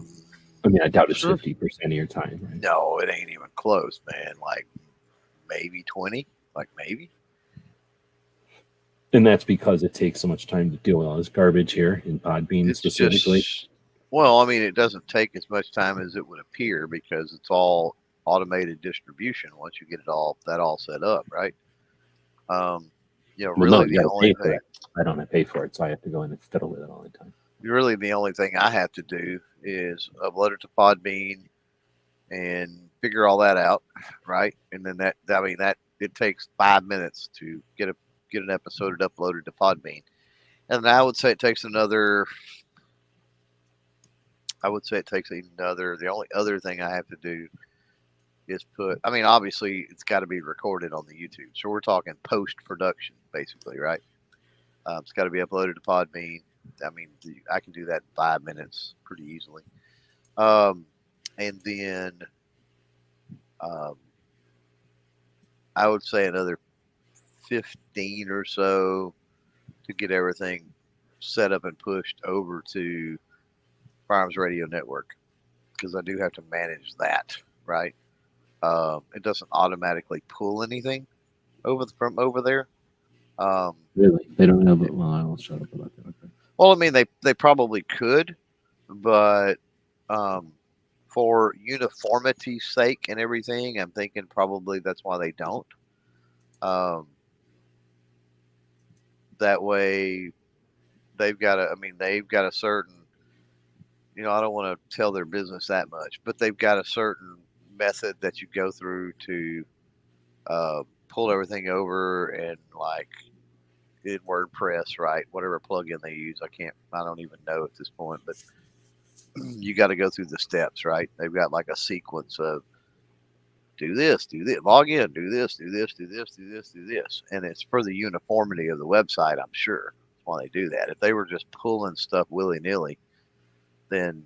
mean, I doubt it's 50% of your time, right? No, it ain't even close, man. Like maybe 20, maybe. And that's because it takes so much time to deal with all this garbage here in Podbean specifically. Well, I mean, it doesn't take as much time as it would appear because it's all automated distribution once you get it all set up, right? Really the only thing I don't have to pay for it, so I have to go in and fiddle with it all the time. Really, the only thing I have to do is upload it to Podbean and figure all that out, right? And then that it takes 5 minutes to get an episode uploaded to Podbean, and I would say it takes another. The only other thing I have to do is obviously it's got to be recorded on the YouTube. So we're talking post-production, basically, right? It's got to be uploaded to Podbean. I mean, I can do that in 5 minutes pretty easily. And then I would say another 15 or so to get everything set up and pushed over to Firearms Radio Network, because I do have to manage that, right? It doesn't automatically pull anything from over there. Really? They don't have it? Well, I will shut up about that. Okay. Well, I mean, they probably could, but for uniformity's sake and everything, I'm thinking probably that's why they don't. That way, they've got a certain I don't want to tell their business that much, but they've got a certain method that you go through to pull everything over, and like in WordPress, right? Whatever plugin they use, I don't even know at this point, but you got to go through the steps, right? They've got like a sequence of do this, log in, do this, do this, do this, do this, do this. And it's for the uniformity of the website, I'm sure. That's why they do that. If they were just pulling stuff willy-nilly, then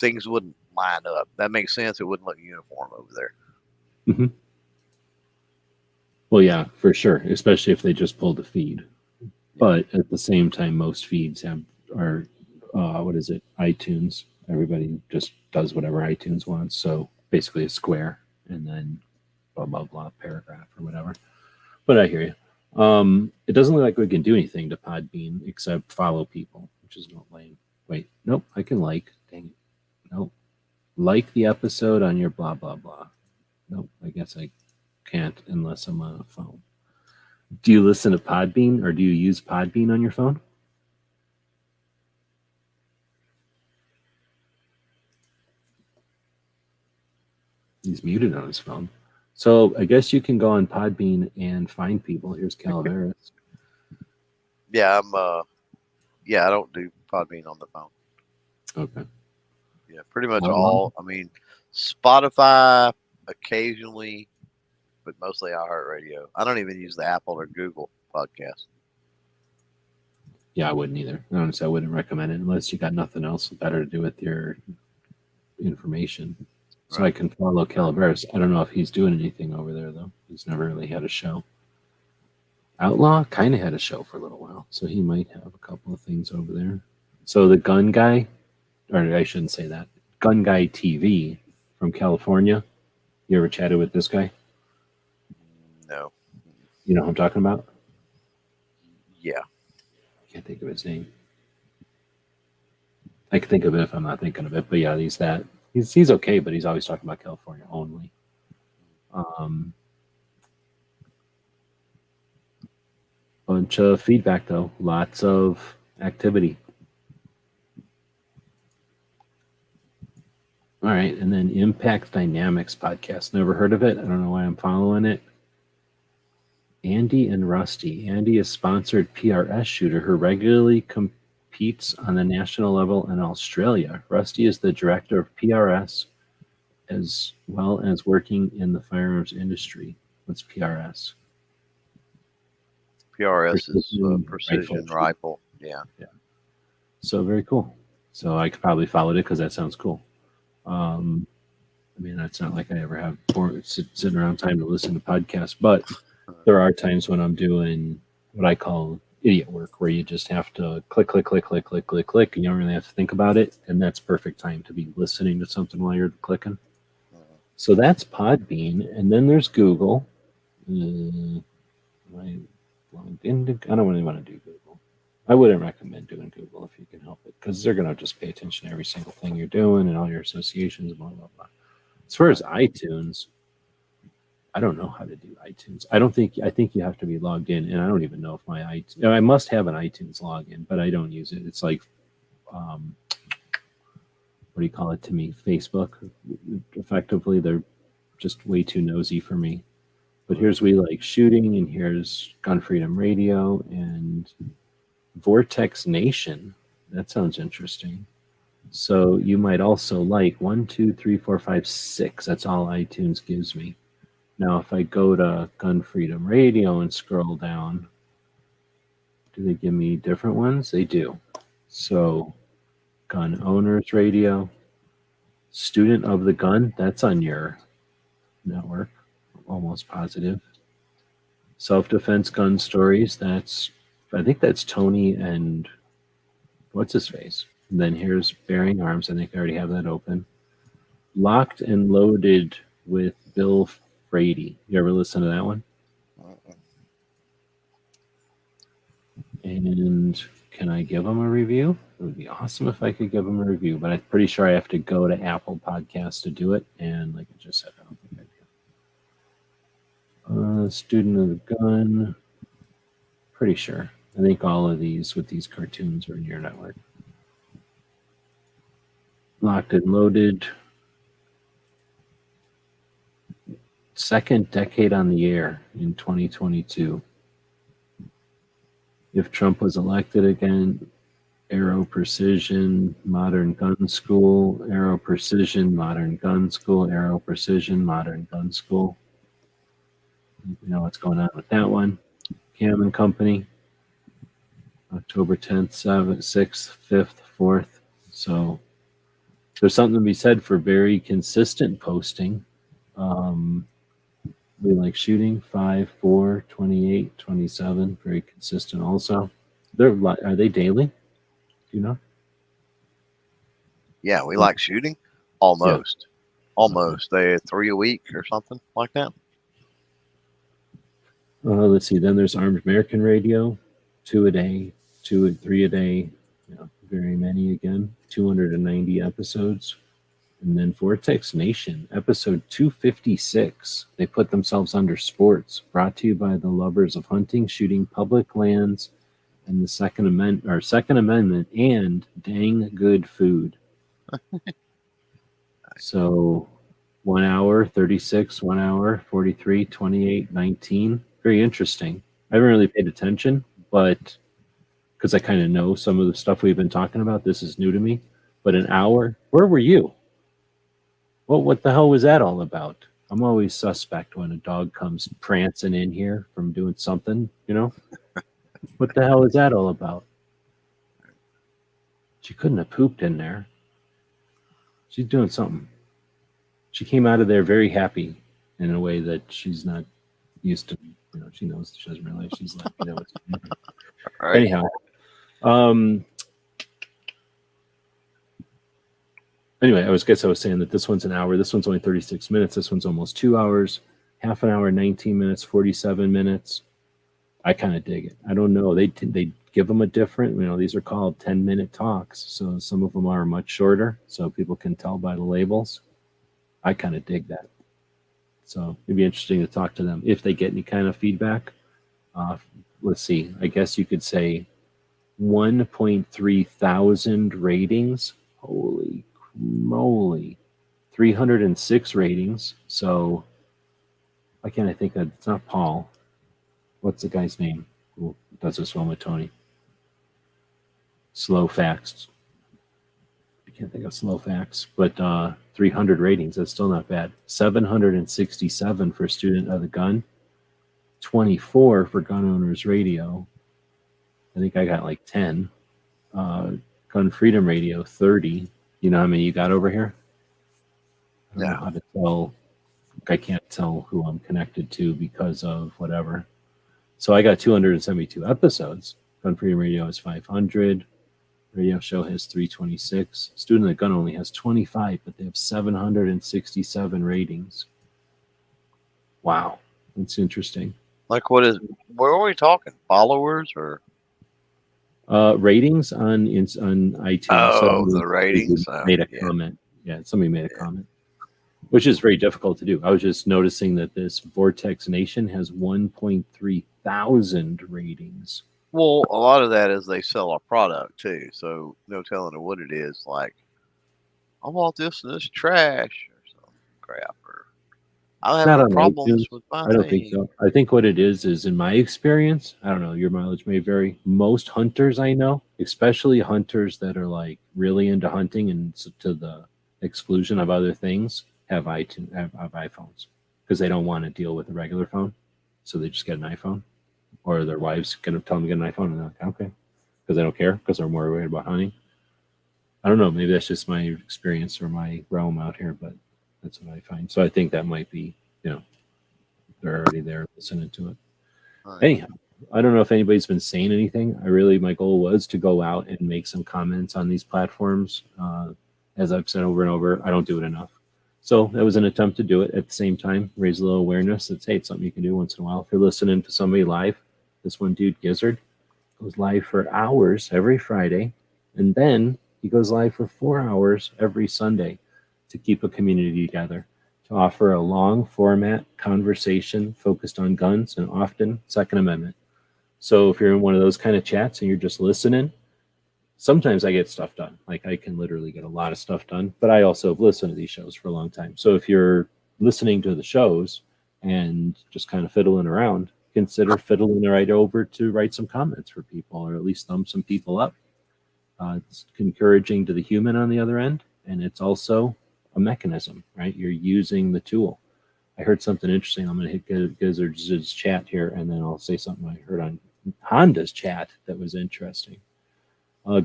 things wouldn't line up. That makes sense. It wouldn't look uniform over there. Mm-hmm. Well, yeah, for sure, especially if they just pull the feed. But at the same time, most feeds are iTunes. Everybody just does whatever iTunes wants. So basically a square and then blah, blah, blah, paragraph or whatever. But I hear you. It doesn't look like we can do anything to Podbean except follow people, which is not lame. Wait, nope, I can like. Dang it. Nope. Like the episode on your blah, blah, blah. Nope, I guess I can't unless I'm on a phone. Do you listen to Podbean or do you use Podbean on your phone? He's muted on his phone. So I guess you can go on Podbean and find people. Here's Calaveras. Yeah, I don't do Podbean on the phone. Okay. Yeah, pretty much all. I mean, Spotify occasionally, but mostly iHeartRadio. I don't even use the Apple or Google podcast. Yeah, I wouldn't either. Honestly, I wouldn't recommend it unless you got nothing else better to do with your information. So right. I can follow Calaveras. I don't know if he's doing anything over there, though. He's never really had a show. Outlaw kind of had a show for a little while, so he might have a couple of things over there. So the gun guy, or I shouldn't say that, Gun Guy TV from California. You ever chatted with this guy? No. You know who I'm talking about? Yeah. I can't think of his name. I can think of it if I'm not thinking of it, but yeah, he's that. He's okay, but he's always talking about California only. Bunch of feedback though, lots of activity. All right, and then Impact Dynamics podcast. Never heard of it. I don't know why I'm following it. Andy and Rusty. Andy is sponsored PRS shooter who regularly competes on the national level in Australia. Rusty is the director of PRS as well as working in the firearms industry. What's PRS? PRS is precision rifle. Yeah. So very cool. So I could probably follow it because that sounds cool. I mean, it's not like I ever have sitting around time to listen to podcasts, but there are times when I'm doing what I call idiot work, where you just have to click, and you don't really have to think about it, and that's perfect time to be listening to something while you're clicking. So that's Podbean, and then there's Google. I don't really want to do Google. I wouldn't recommend doing Google if you can help it, because they're going to just pay attention to every single thing you're doing and all your associations, blah, blah, blah. As far as iTunes, I don't know how to do iTunes. I think you have to be logged in, and I don't even know if my iTunes, I must have an iTunes login, but I don't use it. It's like, what do you call it to me? Facebook. Effectively, they're just way too nosy for me. But here's We Like Shooting, and here's Gun Freedom Radio, and Vortex Nation. That sounds interesting. So you might also like 1, 2, 3, 4, 5, 6. That's all iTunes gives me. Now, if I go to Gun Freedom Radio and scroll down, do they give me different ones? They do. So Gun Owners Radio, Student of the Gun, that's on your network, almost positive. Self-Defense Gun Stories, I think that's Tony and what's his face? And then here's Bearing Arms. I think I already have that open. Locked and Loaded with Bill Brady. You ever listen to that one? And can I give them a review? It would be awesome if I could give them a review, but I'm pretty sure I have to go to Apple Podcasts to do it. And like I just said, I don't think I do. Student of the Gun. Pretty sure. I think all of these with these cartoons are in your network. Locked and Loaded. Second decade on the air in 2022. If Trump was elected again, Aero Precision, Modern Gun School, Aero Precision, Modern Gun School, Aero Precision, Modern Gun School. You know what's going on with that one. Cam and Company, October 10th, 7th, 6th, 5th, 4th. So there's something to be said for very consistent posting. We like shooting 5, 4, 28, 27, very consistent also. Are they daily? Do you know? Yeah, we like shooting. Almost. They 3 a week or something like that. Let's see. Then there's Armed American Radio, 2 a day, 2 and 3 a day. Very many again. 290 episodes. And then Vortex Nation, episode 256. They put themselves under sports, brought to you by the lovers of hunting, shooting, public lands, and the Second Amendment, and dang good food. So 1 hour, 36, 1 hour, 43, 28, 19. Very interesting. I haven't really paid attention, but because I kind of know some of the stuff we've been talking about, this is new to me. But an hour, where were you? Well, what the hell was that all about? I'm always suspect when a dog comes prancing in here from doing something, you know? What the hell is that all about? She couldn't have pooped in there. She's doing something. She came out of there very happy in a way that she's not used to. You know, she knows she doesn't realize she's like, you know, what's Right. anyhow. Anyway, I was saying that this one's an hour. This one's only 36 minutes. This one's almost 2 hours. Half an hour, 19 minutes, 47 minutes. I kind of dig it. I don't know. They give them a different, you know, these are called 10-minute talks. So some of them are much shorter, so people can tell by the labels. I kind of dig that. So it'd be interesting to talk to them if they get any kind of feedback. Let's see. I guess you could say 1.3 thousand ratings. Holy moly. 306 ratings. So why can't I think that it's not Paul? What's the guy's name who does this one with Tony? Slow Facts. I can't think of Slow Facts, but 300 ratings. That's still not bad. 767 for Student of the Gun. 24 for Gun Owners Radio. I think I got like 10. Gun Freedom Radio, 30. You know how many you got over here? I don't know how to tell. I can't tell who I'm connected to because of whatever. So I got 272 episodes. Gun Freedom Radio has 500. Radio Show has 326. Student of the Gun only has 25, but they have 767 ratings. Wow, that's interesting. Like, where are we talking? Followers or ratings on iTunes? Oh, the ratings. Made a comment. Yeah, somebody made a comment, which is very difficult to do. I was just noticing that this Vortex Nation has 1.3 thousand ratings. Well, a lot of that is they sell a product too, so no telling what it is. Like, I bought this and it's trash or some crap. Or I'm having problems with my I don't think so. I think what it is in my experience, I don't know, your mileage may vary. Most hunters I know, especially hunters that are like really into hunting and to the exclusion of other things, have iPhones because they don't want to deal with a regular phone, so they just get an iPhone. Or their wives going to tell them to get an iPhone, and they're like, okay, because they don't care, because they're more worried about hunting. I don't know. Maybe that's just my experience or my realm out here, but that's what I find. So I think that might be, you know, they're already there listening to it. Right. Anyhow, I don't know if anybody's been saying anything. My goal was to go out and make some comments on these platforms. As I've said over and over, I don't do it enough. So that was an attempt to do it at the same time, raise a little awareness. It's something you can do once in a while. If you're listening to somebody live, this one dude, Gizzard, goes live for hours every Friday, and then he goes live for 4 hours every Sunday to keep a community together, to offer a long format conversation focused on guns and often Second Amendment. So if you're in one of those kind of chats and you're just listening, sometimes I get stuff done. Like I can literally get a lot of stuff done, but I also have listened to these shows for a long time. So if you're listening to the shows and just kind of fiddling around, consider fiddling right over to write some comments for people, or at least thumb some people up. It's encouraging to the human on the other end, and it's also a mechanism, right? You're using the tool. I heard something interesting. I'm going to hit Gizzard's chat here, and then I'll say something I heard on Honda's chat that was interesting.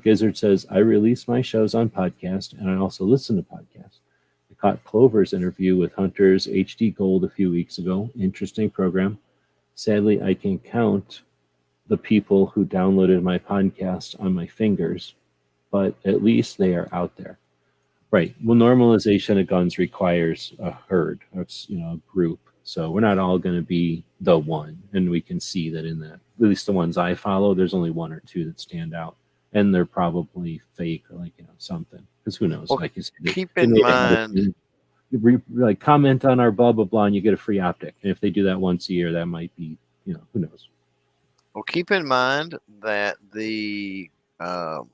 Gizzard says, I release my shows on podcast, and I also listen to podcasts. I caught Clover's interview with Hunter's HD Gold a few weeks ago. Interesting program. Sadly, I can count the people who downloaded my podcast on my fingers, but at least they are out there. Right. Well, normalization of guns requires a herd, it's, a group. So we're not all going to be the one. And we can see that in that, at least the ones I follow, there's only one or two that stand out. And they're probably fake or something. Because who knows? Well, like you said, keep in mind, like comment on our blah, blah, blah, and you get a free optic. And if they do that once a year, that might be, who knows? well, keep in mind that the, what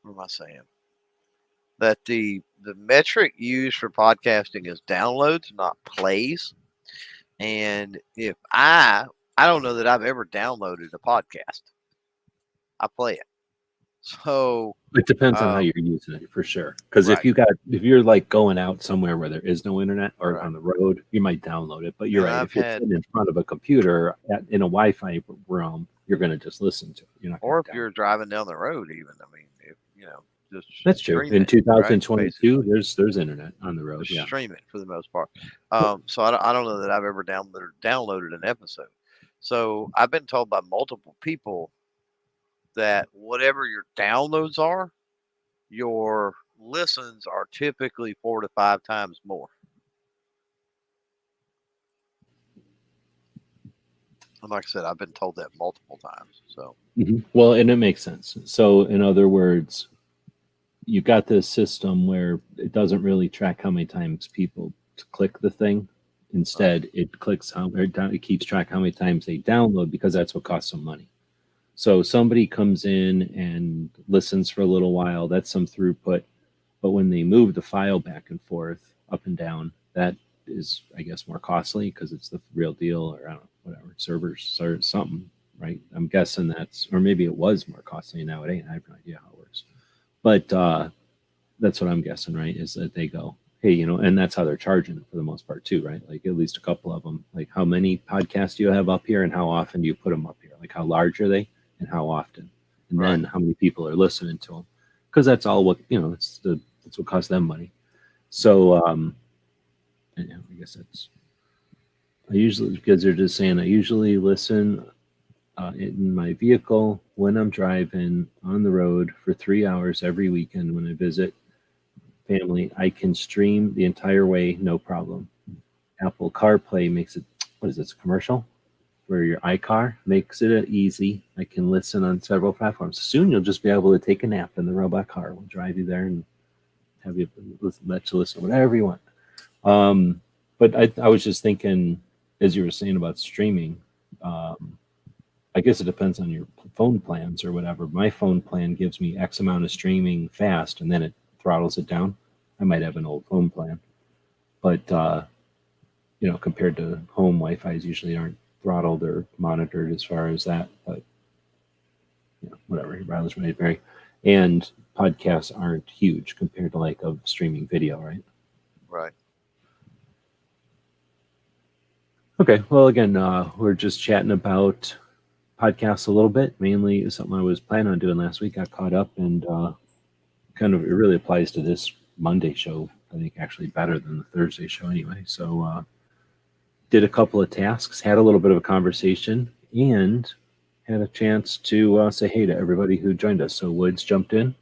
am I saying? That the metric used for podcasting is downloads, not plays. And if I don't know that I've ever downloaded a podcast. I play it. So it depends on how you're using it, for sure. Because if you're like going out somewhere where there is no internet or on the road, you might download it. But you're right. If you're sitting in front of a computer in a Wi-Fi realm, you're going to just listen to it. You're not. Or if you're driving down the road, even. I mean, if just that's true. In 2022, there's internet on the road. Yeah, stream it for the most part. So I don't know that I've ever downloaded an episode. So I've been told by multiple people that whatever your downloads are, your listens are typically 4 to 5 times more. And like I said, I've been told that multiple times. So well, and it makes sense. So in other words, you got this system where it doesn't really track how many times people click the thing. Instead, it keeps track how many times they download, because that's what costs some money. So somebody comes in and listens for a little while, that's some throughput. But when they move the file back and forth, up and down, that is, I guess, more costly because it's the real deal, or I don't know, whatever, servers or something, right? I'm guessing that's, or maybe it was more costly now. It ain't. I have no idea how it works. But that's what I'm guessing, right? Is that they go, hey, and that's how they're charging for the most part too, right? Like at least a couple of them. Like how many podcasts do you have up here, and how often do you put them up here? Like how large are they, and how often, and then how many people are listening to them? Because that's all what that's what costs them money. So I guess I usually, because they're just saying, I usually listen in my vehicle when I'm driving on the road for 3 hours every weekend when I visit family. I can stream the entire way, no problem. Apple CarPlay makes it, what is this, commercial? For your iCar, makes it easy. I can listen on several platforms. Soon you'll just be able to take a nap in the robot car. We'll drive you there and have you let you listen to whatever you want. But I was just thinking, as you were saying about streaming, I guess it depends on your phone plans or whatever. My phone plan gives me X amount of streaming fast, and then it throttles it down. I might have an old phone plan, but compared to home, Wi-Fi's usually aren't throttled or monitored as far as that. But whatever, your mileage may vary. And podcasts aren't huge compared to like a streaming video, right? Right. Okay. Well, again, we're just chatting about podcasts a little bit. Mainly something I was planning on doing last week. Got caught up, and kind of it really applies to this Monday show. I think actually better than the Thursday show anyway. So did a couple of tasks, had a little bit of a conversation, and had a chance to say hey to everybody who joined us. So Woods jumped in,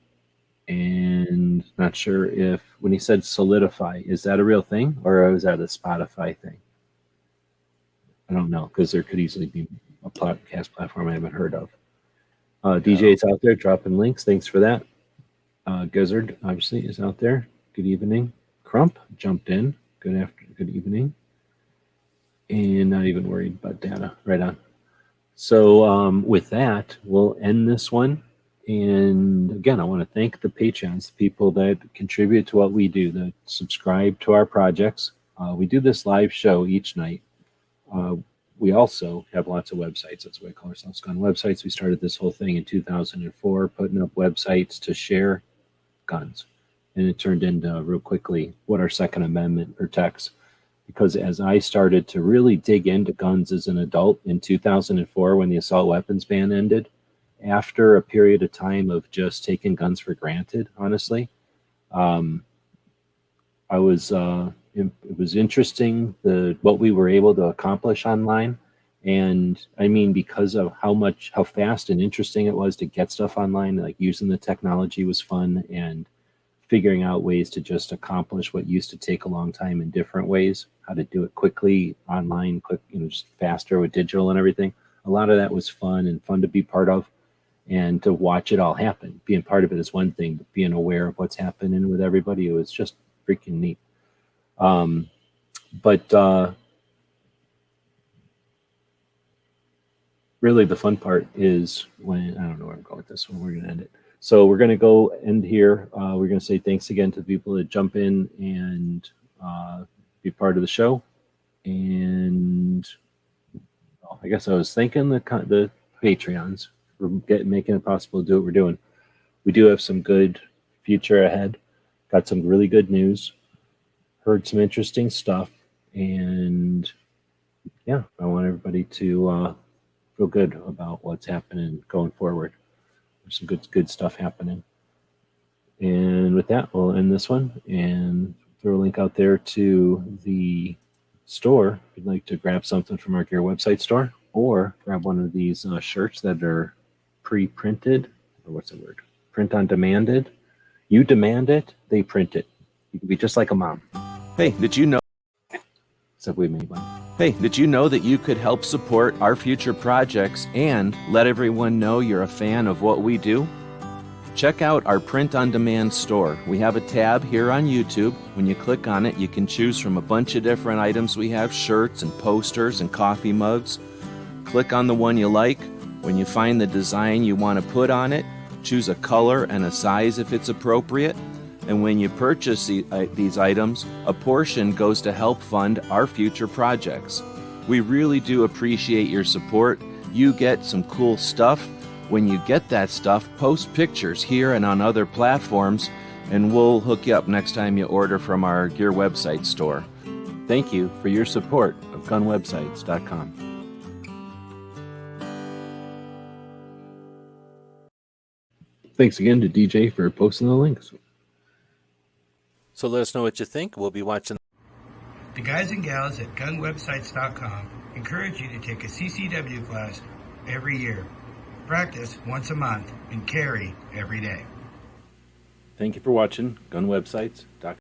and not sure if when he said solidify, is that a real thing or is that a Spotify thing? I don't know, because there could easily be a podcast platform I haven't heard of. DJ's out there dropping links. Thanks for that. Gizzard obviously is out there. Good evening. Crump jumped in. Good evening. And not even worried about data. Right on. So with that, we'll end this one. And again, I want to thank the Patreons, the people that contribute to what we do, that subscribe to our projects. We do this live show each night. We also have lots of websites. That's why we call ourselves Gun Websites. We started this whole thing in 2004, putting up websites to share guns. And it turned into real quickly what our Second Amendment protects. Because as I started to really dig into guns as an adult in 2004, when the assault weapons ban ended, after a period of time of just taking guns for granted, honestly, it was interesting what we were able to accomplish online. And I mean, because of how fast and interesting it was to get stuff online, like using the technology was fun, and figuring out ways to just accomplish what used to take a long time in different ways, how to do it quickly online, just faster with digital and everything. A lot of that was fun to be part of, and to watch it all happen. Being part of it is one thing, but being aware of what's happening with everybody, it was just freaking neat. Really the fun part is when, I don't know where I'm going with this one, we're going to end it. So we're going to go end here. We're going to say thanks again to the people that jump in and be part of the show. And I guess I was thanking the Patreons for making it possible to do what we're doing. We do have some good future ahead. Got some really good news. Heard some interesting stuff. And yeah, I want everybody to feel good about what's happening going forward. There's some good stuff happening. And with that, we'll end this one and throw a link out there to the store if you'd like to grab something from our Gear Website store, or grab one of these shirts that are pre-printed, or what's the word? Print on demanded. You demand it, they print it. You can be just like a mom. Hey, did you know? Except we made one. Hey, did you know that you could help support our future projects and let everyone know you're a fan of what we do? Check out our Print on Demand store. We have a tab here on YouTube. When you click on it, you can choose from a bunch of different items. We have shirts and posters and coffee mugs. Click on the one you like. When you find the design you want to put on it, choose a color and a size if it's appropriate. And when you purchase these items, a portion goes to help fund our future projects. We really do appreciate your support. You get some cool stuff. When you get that stuff, post pictures here and on other platforms, and we'll hook you up next time you order from our Gear Website store. Thank you for your support of gunwebsites.com. Thanks again to DJ for posting the links. So let us know what you think. We'll be watching. The guys and gals at gunwebsites.com encourage you to take a CCW class every year, practice once a month, and carry every day. Thank you for watching gunwebsites.com.